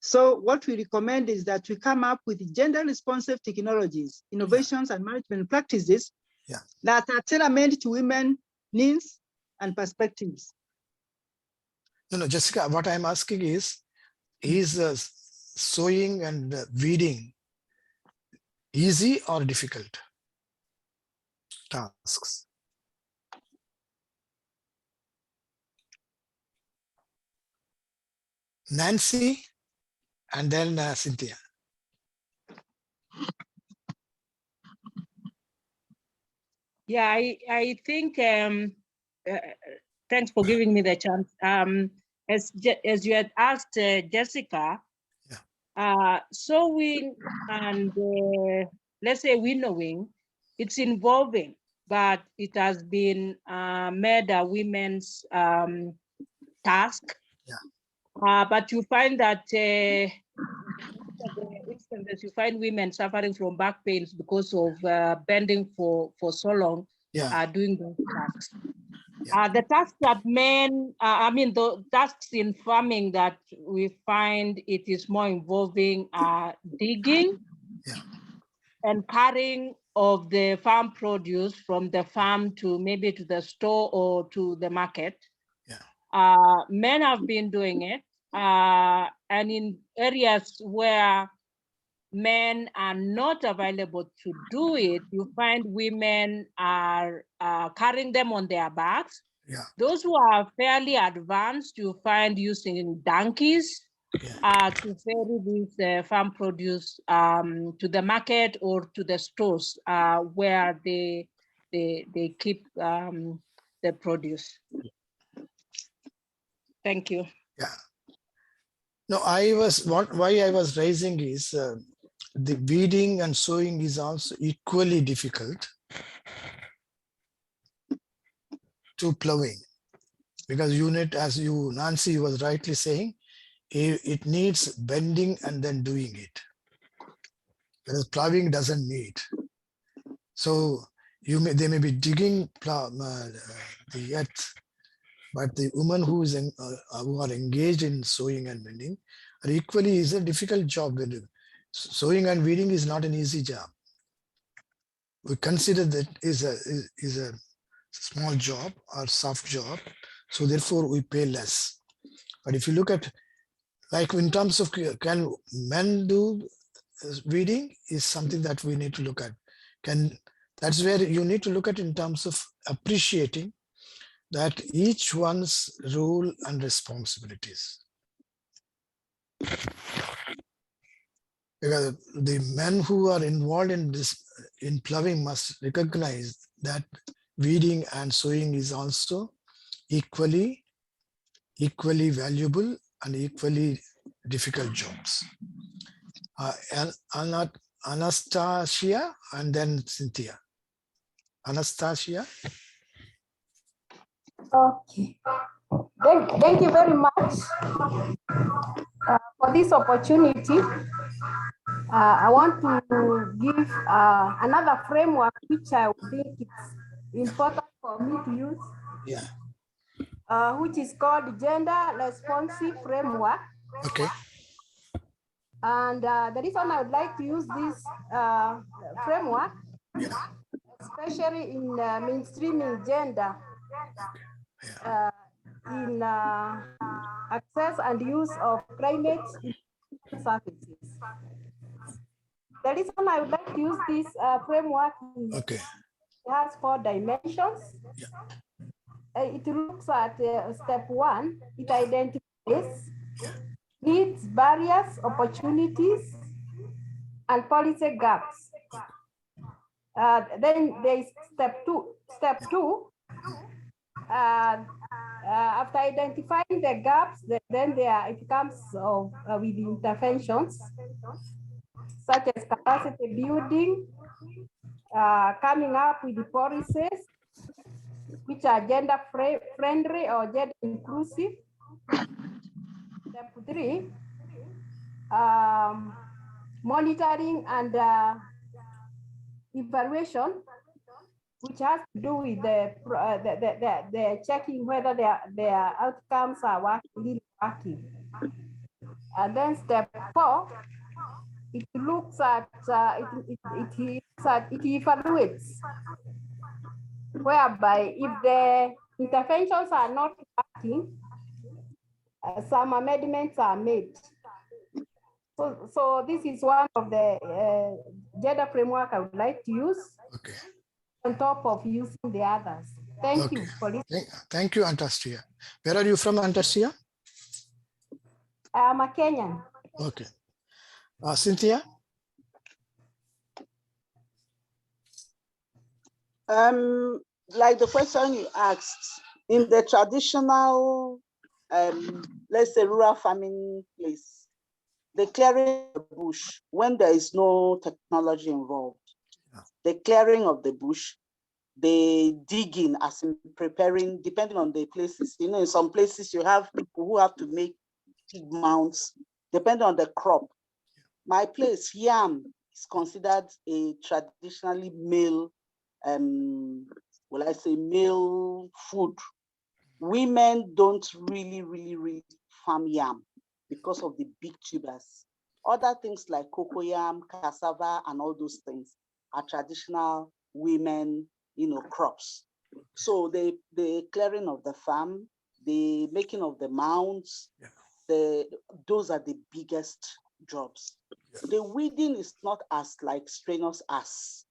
So what we recommend is that we come up with gender responsive technologies, innovations, and management practices that are tailor-made to women needs and perspectives. No, Jessica, what I'm asking is sowing and weeding easy or difficult tasks? Nancy and then Cynthia. Yeah, I think, thanks for giving me the chance. As you had asked Jessica, sewing and let's say winnowing, it's involving, but it has been made a women's task. But you find that instances you find women suffering from back pains because of bending for so long, doing those tasks. The tasks that men, the tasks in farming that we find it is more involving digging and carrying of the farm produce from the farm to maybe to the store or to the market. Men have been doing it. And in areas where men are not available to do it, you find women are carrying them on their backs. Those who are fairly advanced, you find using donkeys to ferry this farm produce to the market or to the stores where they keep the produce. Thank you. Yeah. No, why I was raising is the weeding and sowing is also equally difficult to plowing, because as Nancy was rightly saying, it needs bending and then doing it, whereas plowing doesn't need. So they may be digging the earth but the women who are engaged in sewing and mending are equally is a difficult job. Sewing and weaving is not an easy job. We consider that is a small job or soft job, so therefore we pay less. But if you look at, like in terms of can men do weaving, is something that we need to look at. That's where you need to look at in terms of appreciating that each one's role and responsibilities. Because the men who are involved in this, in ploughing, must recognize that weeding and sowing is also equally valuable and equally difficult jobs. Anastasia and then Cynthia. Anastasia. Okay. Thank you very much for this opportunity. I want to give another framework which I think it's important for me to use. Yeah. Which is called Gender Responsive Framework. Okay. And the reason I would like to use this framework, especially in mainstreaming gender in access and use of climate services. The reason I would like to use this framework is it has 4 dimensions. It looks at step 1, it identifies needs, barriers, opportunities, and policy gaps. Then there is step 2. After identifying the gaps, then it comes with interventions such as capacity building, coming up with the policies which are gender friendly or gender inclusive. Step 3, monitoring and evaluation, which has to do with the checking whether their outcomes are really working. And then step 4, it looks at it evaluates, whereby if the interventions are not working, some amendments are made. So this is one of the gender framework I would like to use. Okay. On top of using the others. Thank you for listening. Thank you, Anastasia. Where are you from, Anastasia? I'm a Kenyan. Okay. Cynthia? Like the question you asked, in the traditional, let's say rural farming place, the clearing of the bush, when there is no technology involved, the clearing of the bush, the digging, as in preparing, depending on the places. You know, in some places you have people who have to make big mounds, depending on the crop. My place, yam, is considered a traditionally male, male food. Women don't really farm yam because of the big tubers. Other things like cocoyam, cassava, and all those things are traditional women, crops. So the clearing of the farm, the making of the mounds, those are the biggest jobs. The weeding is not as strenuous as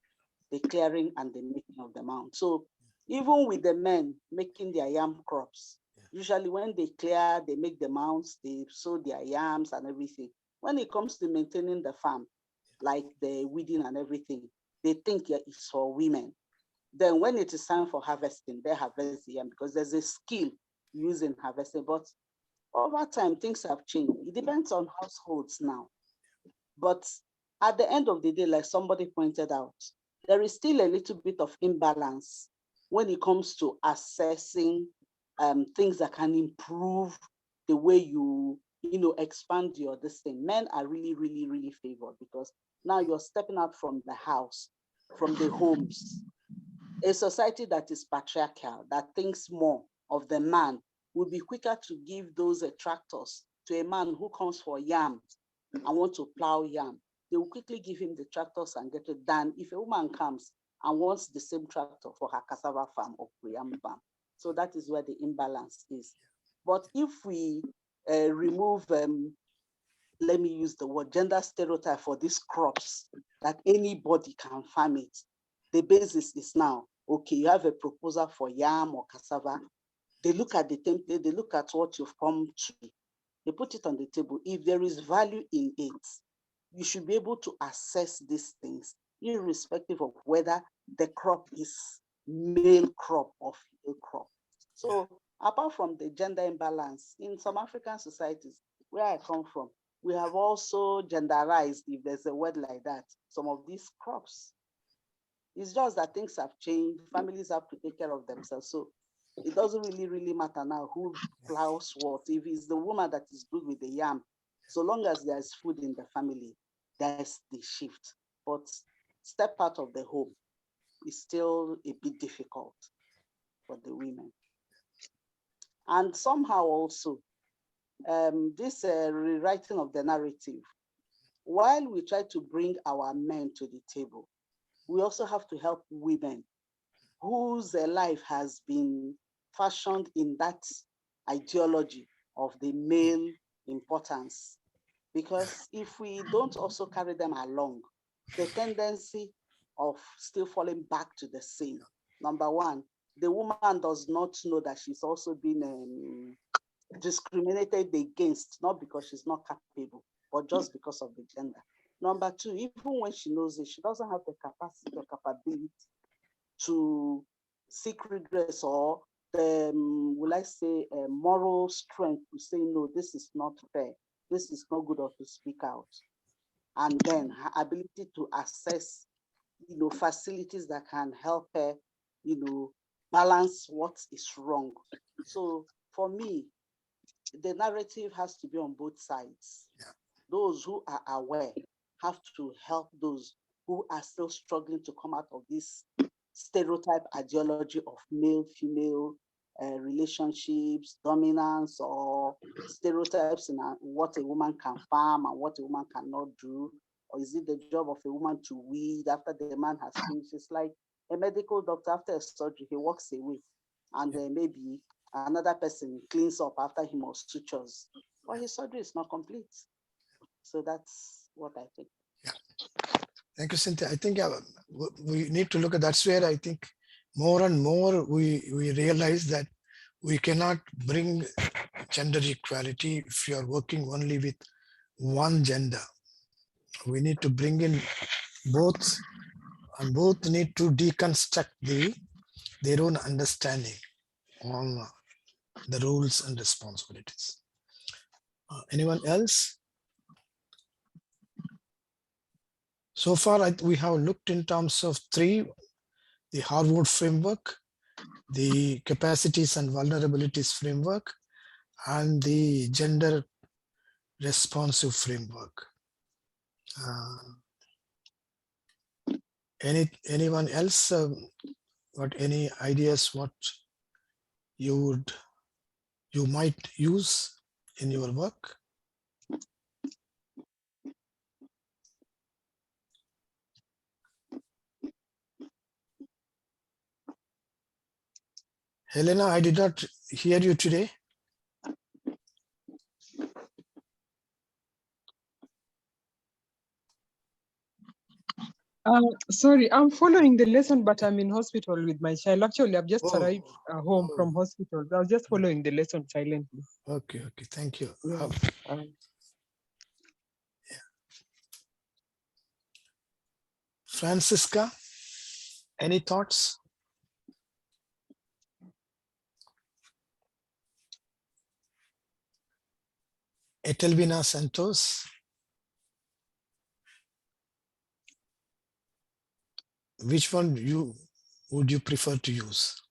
the clearing and the making of the mound. So even with the men making their yam crops, usually when they clear, they make the mounds, they sow their yams and everything. When it comes to maintaining the farm, like the weeding and everything, they think it's for women. Then when it is time for harvesting, they harvest the yam because there's a skill used in harvesting. But over time, things have changed. It depends on households now. But at the end of the day, like somebody pointed out, there is still a little bit of imbalance when it comes to assessing things that can improve the way you expand your this thing. Men are really favored because now you're stepping out from the house, from the homes. A society that is patriarchal, that thinks more of the man would be quicker to give those tractors to a man who comes for yam and want to plow yam. They will quickly give him the tractors and get it done if a woman comes and wants the same tractor for her cassava farm or yam farm. So that is where the imbalance is. But if we remove, let me use the word gender stereotype for these crops, that anybody can farm it. The basis is now, okay, you have a proposal for yam or cassava. They look at the template, they look at what you've come to, they put it on the table. If there is value in it, you should be able to assess these things, irrespective of whether the crop is male crop or female crop. So apart from the gender imbalance, in some African societies, where I come from, we have also genderized, if there's a word like that, some of these crops. It's just that things have changed, families have to take care of themselves. So it doesn't really matter now who plows what. If it's the woman that is good with the yam, so long as there's food in the family, there's the shift. But step out of the home is still a bit difficult for the women. And somehow also, this rewriting of the narrative, while we try to bring our men to the table, we also have to help women whose life has been fashioned in that ideology of the male importance. Because if we don't also carry them along, the tendency of still falling back to the same. Number one, the woman does not know that she's also been discriminated against, not because she's not capable, but just because of the gender. Number two, even when she knows it, she doesn't have the capacity or capability to seek redress or the, will I say, moral strength to say, no, this is not fair, this is not good, or to speak out. And then her ability to access, facilities that can help her, balance what is wrong. So for me, the narrative has to be on both sides. Yeah. Those who are aware have to help those who are still struggling to come out of this stereotype ideology of male-female relationships, dominance, or stereotypes in what a woman can farm and what a woman cannot do. Or is it the job of a woman to weed after the man has finished? It's like a medical doctor after a surgery, he walks away, and then maybe another person cleans up after him or sutures, but his surgery is not complete. So that's what I think. Yeah. Thank you, Cynthia. I think we need to look at, that's where I think more and more we realize that we cannot bring gender equality if you are working only with one gender. We need to bring in both, and both need to deconstruct their own understanding on the rules and responsibilities. Anyone else? So far, we have looked in terms of three: the Harvard framework, the capacities and vulnerabilities framework, and the gender responsive framework. Anyone else got any ideas what you might use in your work? Helena, I did not hear you today. Sorry, I'm following the lesson, but I'm in hospital with my child. Actually, I've just arrived home from hospital. I was just following the lesson silently. Okay, thank you. Yeah. Francisca, any thoughts? Etelvina Santos. Which one would you prefer to use?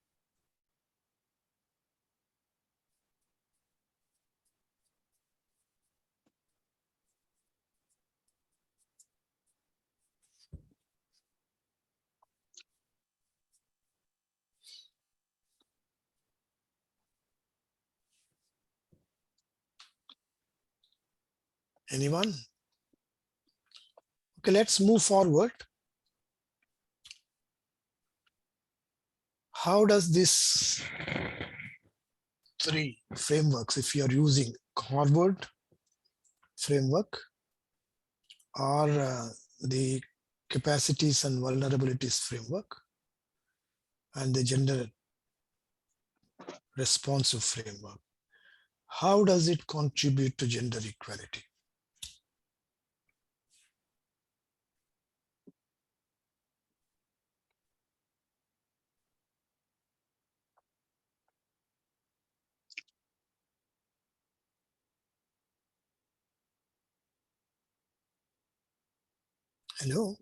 Anyone? Okay, let's move forward. How does this three frameworks, if you are using Harvard framework or the capacities and vulnerabilities framework and the gender responsive framework, how does it contribute to gender equality? Hello?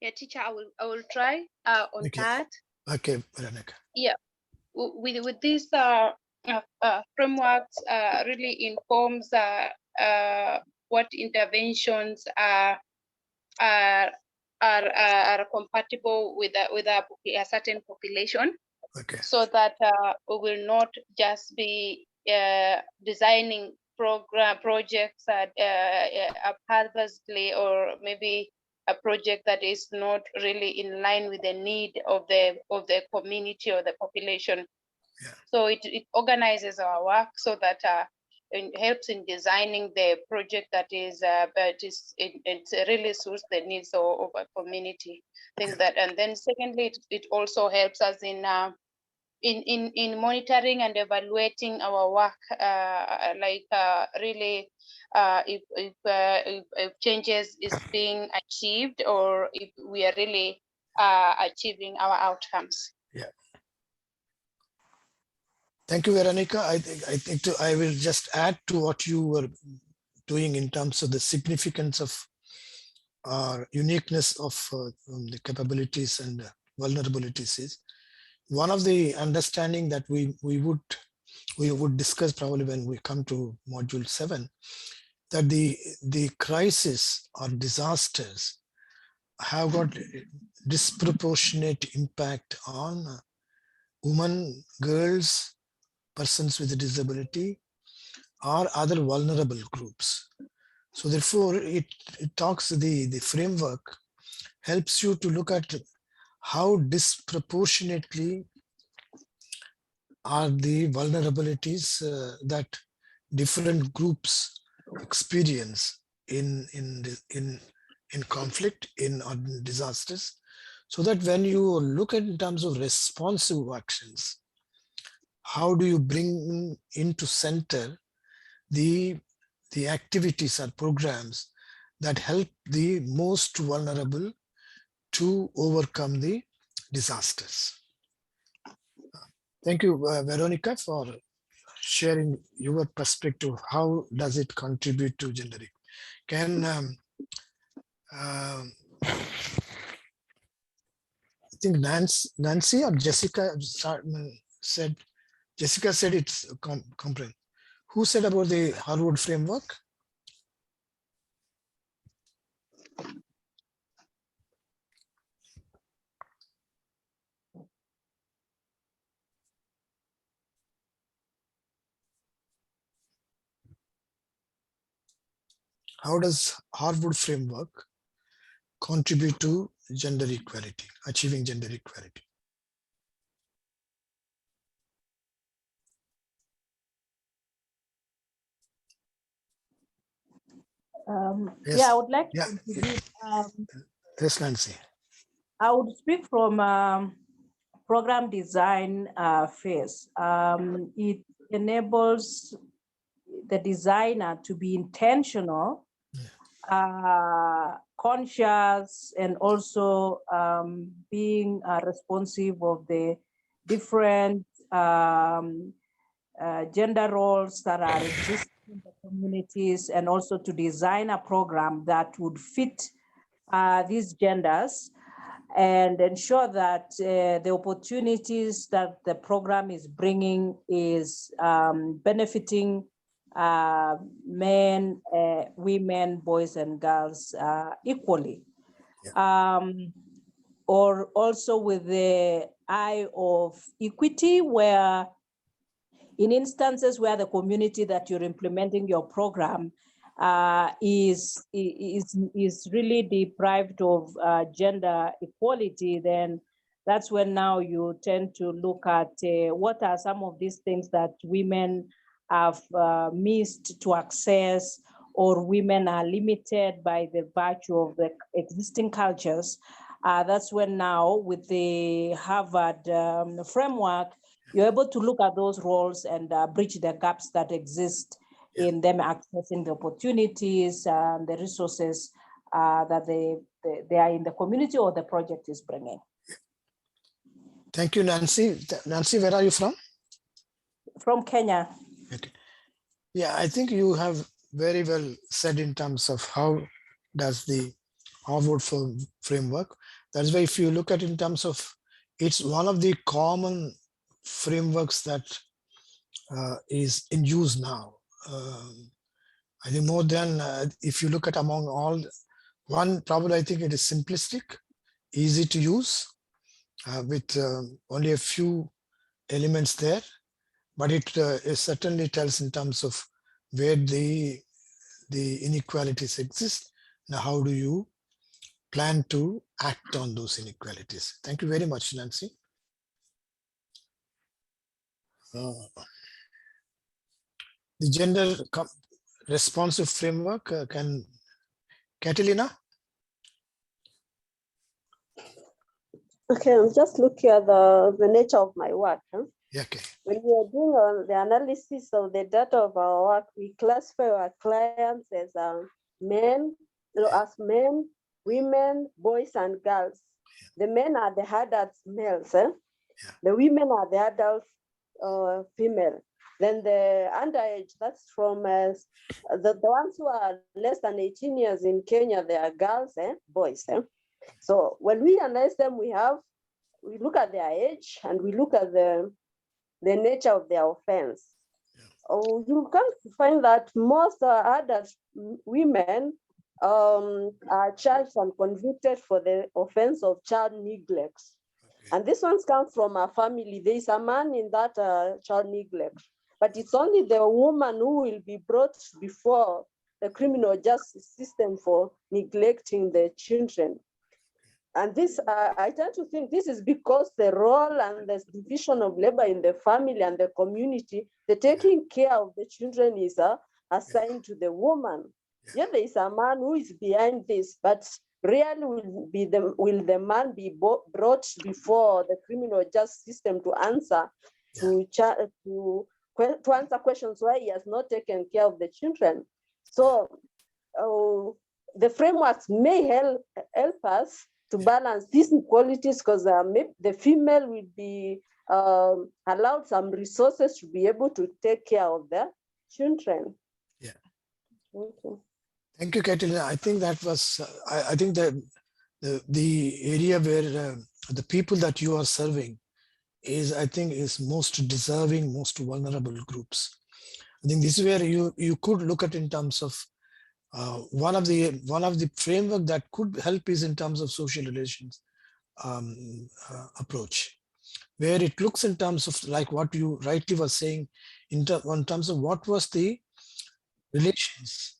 Yeah, teacher, I will try on Okay. that. Okay, Veronica. Yeah, with these frameworks really informs what interventions are compatible with a certain population. Okay. So that we will not just be designing projects haphazardly, or maybe a project that is not really in line with the need of the community or the population. Yeah. So it organizes our work so that it helps in designing the project that is it really suits the needs of a community. I think that, and then secondly, it also helps us in monitoring and evaluating our work, really if changes is being achieved, or if we are really achieving our outcomes. Yeah. Thank you, Veronica. I will just add to what you were doing in terms of the significance of uniqueness of the capabilities and vulnerabilities is one of the understanding that we would discuss probably when we come to module 7, that the crisis or disasters have got disproportionate impact on women, girls, persons with a disability, or other vulnerable groups. So therefore, it talks, the framework helps you to look at how disproportionately are the vulnerabilities that different groups experience in conflict, in disasters, so that when you look at in terms of responsive actions, how do you bring into center the activities or programs that help the most vulnerable to overcome the disasters. Thank you, Veronica, for sharing your perspective. How does it contribute to gender equality? Can I think Nancy or Jessica said, Jessica said it's complaint. Who said about the Harvard framework? How does Harvard framework contribute to gender equality, achieving gender equality? Yes. Yeah, I would like Yeah. to contribute. Yes, Nancy. I would speak from program design phase. It enables the designer to be intentional, conscious, and also being responsive of the different gender roles that are existing in the communities, and also to design a program that would fit these genders and ensure that the opportunities that the program is bringing is benefiting men, women, boys, and girls equally. Or also with the eye of equity, where in instances where the community that you're implementing your program is really deprived of gender equality, then that's when now you tend to look at what are some of these things that women have missed to access, or women are limited by the virtue of the existing cultures. That's when now with the Harvard framework, you're able to look at those roles and bridge the gaps that exist in them accessing the opportunities and the resources that they are in the community or the project is bringing. Thank you, Nancy. Nancy, where are you from? From Kenya. Okay. Yeah, I think you have very well said in terms of how does the Harvard framework. That's why if you look at in terms of, it's one of the common frameworks that is in use now. I think more than, if you look at among all, one probably I think it is simplistic, easy to use, with only a few elements there, but it certainly tells in terms of where the inequalities exist. Now, how do you plan to act on those inequalities? Thank you very much, Nancy. The gender responsive framework, can Catalina? Okay, I'm just looking at the nature of my work. Huh? Yeah, okay. When we are doing the analysis of the data of our work, we classify our clients as men, women, boys, and girls. The men are the adult males. Eh? Yeah. The women are the adult female. Then the underage, that's from the ones who are less than 18 years in Kenya, they are girls, boys. So when we analyze them, we look at their age and we look at the nature of their offense. Oh, you come to find that most adult women are charged and convicted for the offense of child neglect. Okay. And this one's come from a family. There is a man in that child neglect, but it's only the woman who will be brought before the criminal justice system for neglecting the children. And this, I tend to think this is because the role and the division of labor in the family and the community, the taking care of the children is assigned to the woman. Yeah, there is a man who is behind this, but rarely will the man be brought before the criminal justice system to answer to answer questions why he has not taken care of the children. So the frameworks may help us to balance these inequalities, because the female will be allowed some resources to be able to take care of their children. Yeah. Okay. Thank you, Catalina. I think that was, I think the area where the people that you are serving is, I think, is most deserving, most vulnerable groups. I think this is where you could look at in terms of one of the framework that could help is in terms of social relations approach, where it looks in terms of like what you rightly were saying in terms of what was the relations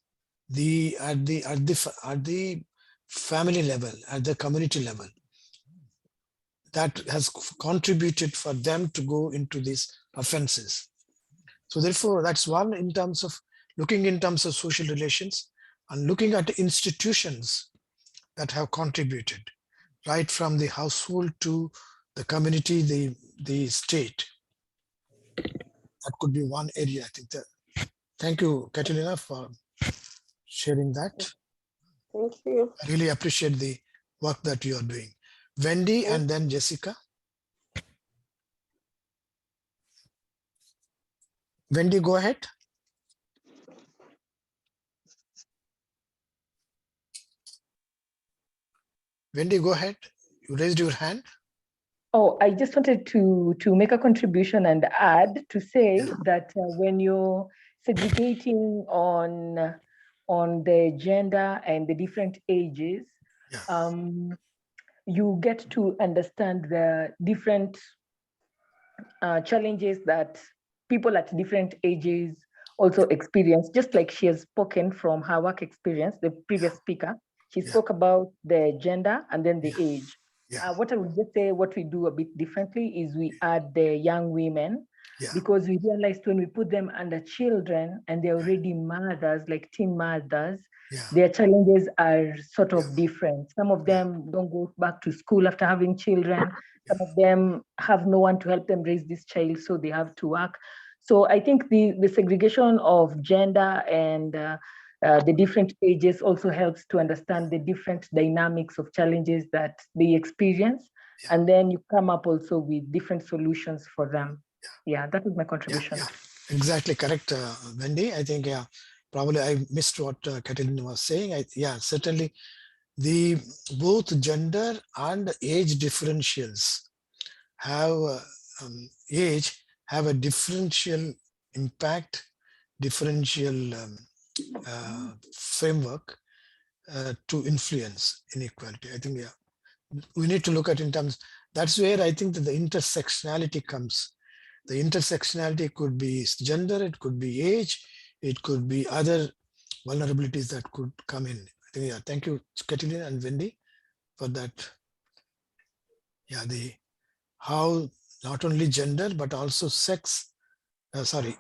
at the family level, at the community level, that has contributed for them to go into these offenses. So therefore, that's one in terms of looking in terms of social relations and looking at institutions that have contributed, right from the household to the community, the state. That could be one area, I think. Thank you, Catalina, for sharing that. Thank you. I really appreciate the work that you are doing. Wendy and then Jessica. Wendy, go ahead. Wendy, go ahead. You raised your hand. Oh, I just wanted to make a contribution and add to say that when you're segregating on the gender and the different ages, you get to understand the different challenges that people at different ages also experience, just like she has spoken from her work experience, the previous speaker, she spoke about the gender and then the age. What I would just say, what we do a bit differently is we add the young women, because we realized when we put them under children and they're already mothers, like teen mothers, their challenges are sort of different. Some of them don't go back to school after having children. Some of them have no one to help them raise this child, so they have to work. So I think the segregation of gender and the different ages also helps to understand the different dynamics of challenges that they experience. And then you come up also with different solutions for them. Yeah, that is my contribution. Exactly correct, Wendy. I think, probably I missed what Catalina was saying. Certainly the both gender and age differentials have have a differential impact, differential framework to influence inequality. I think, we need to look at in terms, that's where I think that the intersectionality comes. The intersectionality could be gender, it could be age, it could be other vulnerabilities that could come in. I think, thank you, Catalina and Wendy, for that. How not only gender, but also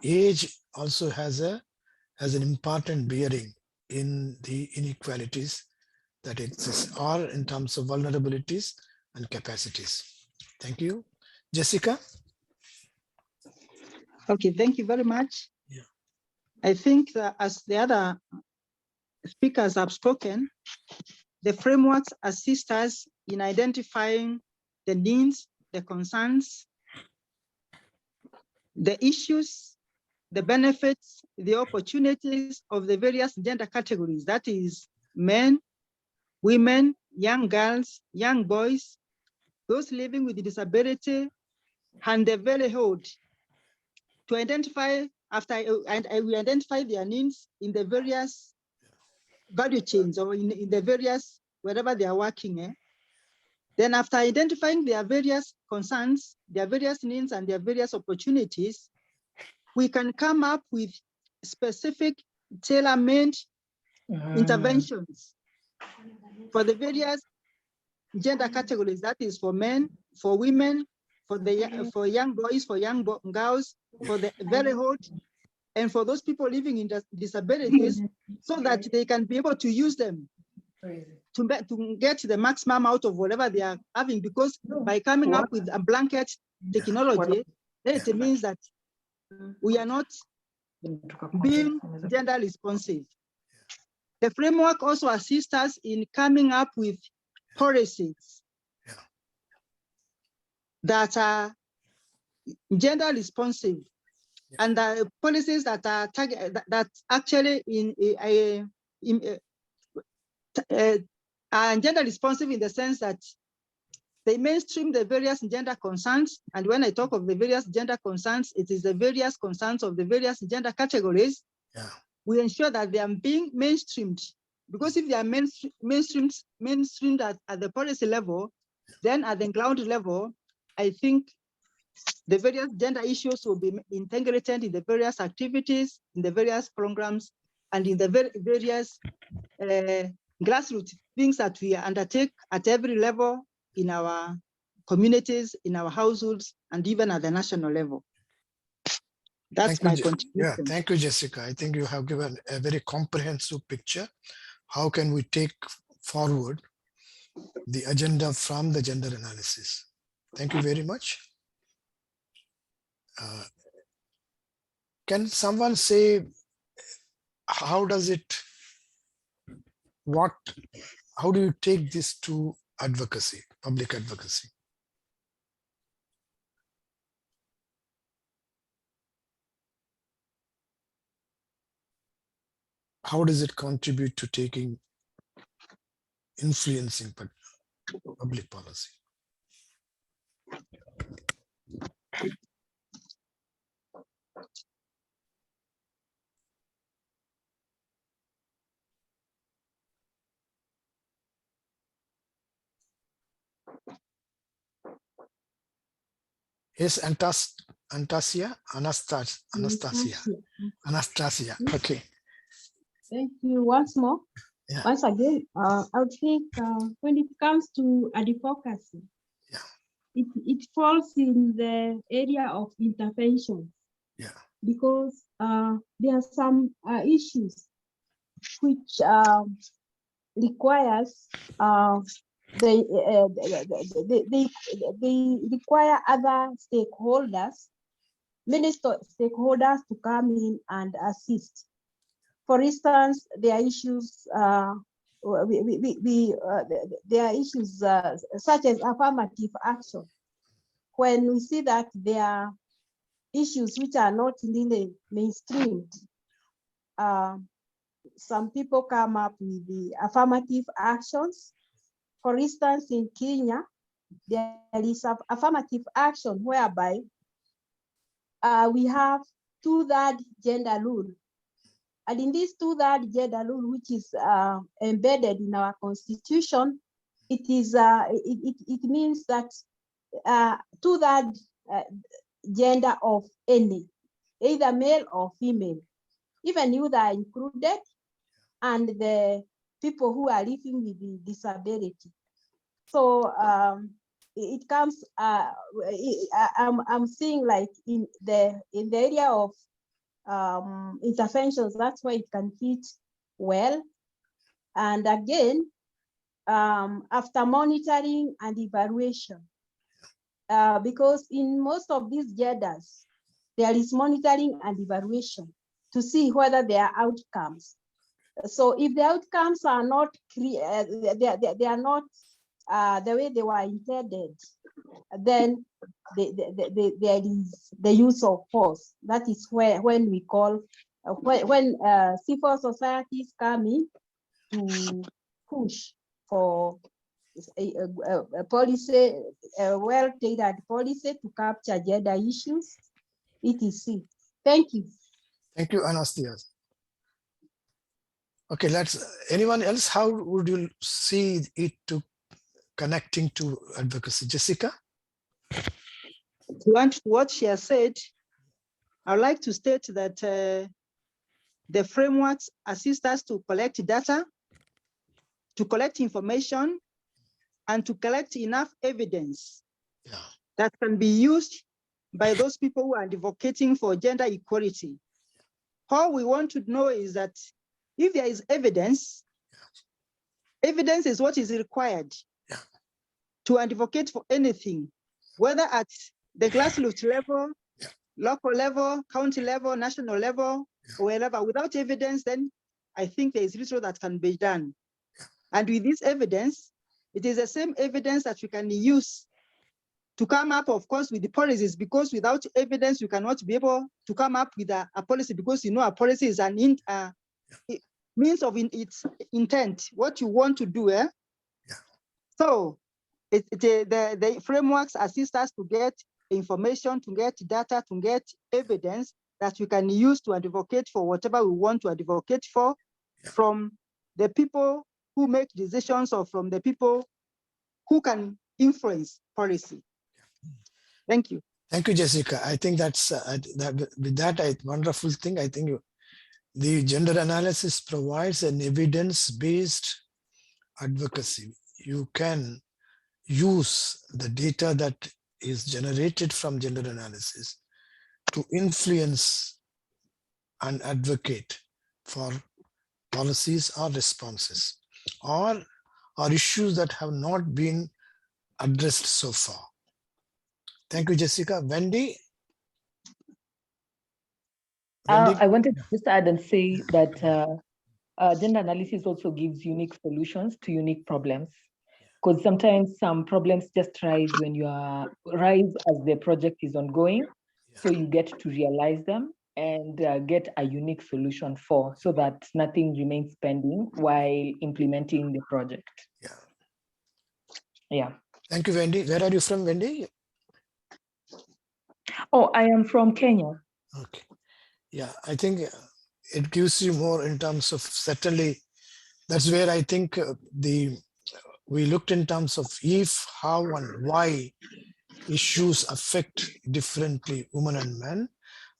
age also has an important bearing in the inequalities that exist, or in terms of vulnerabilities and capacities. Thank you. Jessica? Okay, thank you very much. I think that as the other speakers have spoken, the frameworks assist us in identifying the needs, the concerns, the issues, the benefits, the opportunities of the various gender categories, that is men, women, young girls, young boys, those living with disability, and the very old, to identify we identify their needs in the various value chains or in the various, wherever they are working. Then after identifying their various concerns, their various needs and their various opportunities, we can come up with specific tailor-made interventions for the various gender categories, that is for men, for women, for young boys, for young girls, for the very old, and for those people living in disabilities, so that they can be able to use them to get the maximum out of whatever they are having. Because by coming up with a blanket technology, it means that we are not being gender responsive. The framework also assists us in coming up with policies that are gender responsive, and the policies that are that actually are gender responsive in the sense that they mainstream the various gender concerns. And when I talk of the various gender concerns, it is the various concerns of the various gender categories. We ensure that they are being mainstreamed, because if they are mainstreamed at the policy level, then at the ground level, I think the various gender issues will be integrated in the various activities, in the various programs, and in the various grassroots things that we undertake at every level in our communities, in our households, and even at the national level. That's my contribution. Thank you, Jessica. I think you have given a very comprehensive picture. How can we take forward the agenda from the gender analysis? Thank you very much. Can someone say, how do you take this to advocacy, public advocacy? How does it contribute to influencing public policy? Yes, Anastasia. Okay. Thank you once more. Yeah. Once again, I would think when it comes to advocacy, it falls in the area of intervention. Yeah. Because there are some issues which requires they require other stakeholders, many stakeholders to come in and assist. For instance, there are issues there are issues such as affirmative action. When we see that there are issues which are not really mainstreamed, some people come up with the affirmative actions. For instance, in Kenya, there is an affirmative action whereby we have 2/3 gender rule. And in this 2/3 gender rule, which is embedded in our constitution, it is it means that 2/3 gender of any, either male or female, even youth are included, and the people who are living with the disability. So it comes. I'm seeing like in the area of interventions. That's why it can fit well. And again, after monitoring and evaluation, because in most of these genders, there is monitoring and evaluation to see whether there are outcomes. So if the outcomes are not clear, they are not the way they were intended, then there is the use of force. That is when we call, when civil societies come in to push for a policy, a well-tailored policy to capture gender issues, etc. Thank you. Thank you, Anastasia. Okay, anyone else, how would you see it to connecting to advocacy? Jessica? To what she has said, I'd like to state that the frameworks assist us to collect data, to collect information, and to collect enough evidence that can be used by those people who are advocating for gender equality. All we want to know is that if there is evidence, evidence is what is required to advocate for anything, whether at the grassroots level, local level, county level, national level, or wherever. Without evidence, then I think there is little that can be done. And with this evidence, it is the same evidence that we can use to come up, of course, with the policies, because without evidence, you cannot be able to come up with a policy, because you know a policy is an means of its intent, what you want to do. So the frameworks assist us to get information, to get data, to get evidence that we can use to advocate for whatever we want to advocate for, from the people who make decisions or from the people who can influence policy. Thank you. Thank you, Jessica. I think that's with that wonderful thing. I think the gender analysis provides an evidence-based advocacy. You can use the data that is generated from gender analysis to influence and advocate for policies or responses or issues that have not been addressed so far. Thank you, Jessica. Wendy? I wanted to just add and say that gender analysis also gives unique solutions to unique problems, because sometimes some problems just rise as the project is ongoing. So you get to realize them and get a unique solution so that nothing remains pending while implementing the project. Yeah. Thank you, Wendy. Where are you from, Wendy? Oh, I am from Kenya. Okay. Yeah, I think it gives you more in terms of, certainly, that's where I think we looked in terms of if, how, and why issues affect differently women and men,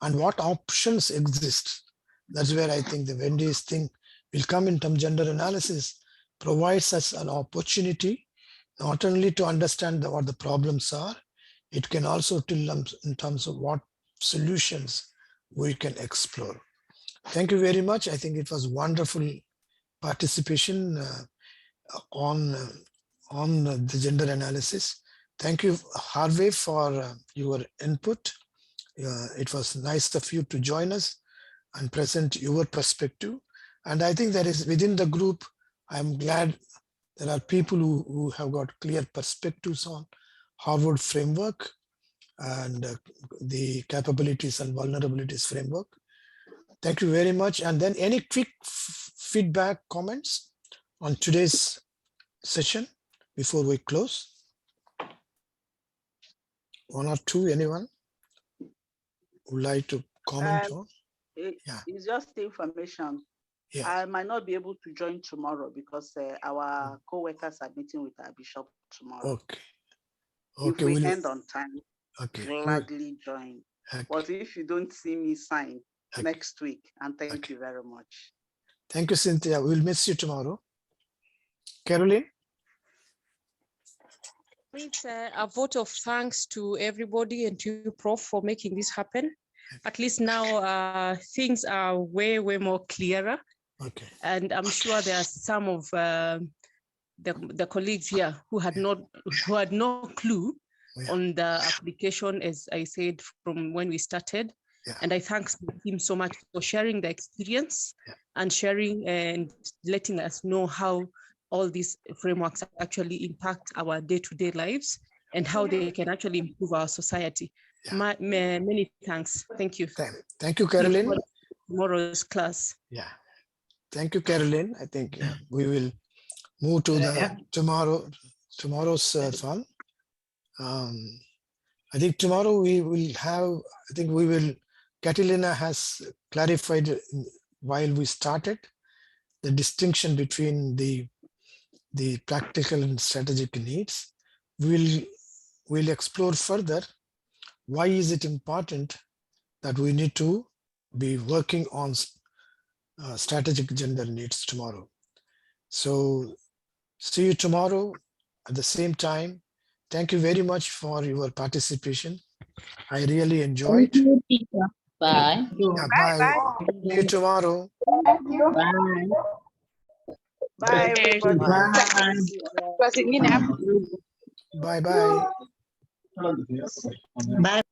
and what options exist. That's where I think the Wendy's thing will come in terms of gender analysis, provides us an opportunity not only to understand what the problems are, it can also tell them in terms of what solutions we can explore. Thank you very much. I think it was wonderful participation on the gender analysis. Thank you, Harvey, for your input. It was nice of you to join us and present your perspective. And I think that is within the group, I'm glad there are people who have got clear perspectives on Harvard framework and the capabilities and vulnerabilities framework. Thank you very much. And then any quick feedback, comments on today's session before we close? One or two, anyone would like to comment on? It's just information. Yeah. I might not be able to join tomorrow because our co-workers are meeting with our bishop tomorrow. Okay. If we end on time, okay, gladly join. Okay. But if you don't see me sign next week, and thank you very much. Thank you, Cynthia. We'll miss you tomorrow. Caroline? It's a vote of thanks to everybody and to you, Prof, for making this happen. At least now things are way more clearer. Okay. And I'm sure there are some of the colleagues here who had no clue on the application, as I said, from when we started. Yeah. And I thank him so much for sharing the experience and sharing and letting us know how all these frameworks actually impact our day-to-day lives and how they can actually improve our society. Many thanks. Thank you. Thank you, Caroline. Tomorrow's class. Yeah. Thank you, Caroline. I think we will move to the tomorrow's fun. I think tomorrow we will have, Catalina has clarified while we started the distinction between the practical and strategic needs. We'll explore further why is it important that we need to be working on strategic gender needs tomorrow. So see you tomorrow at the same time. Thank you very much for your participation. I really enjoyed. Bye. Yeah, bye. See you tomorrow. Bye. Bye, everybody. Bye bye. Bye.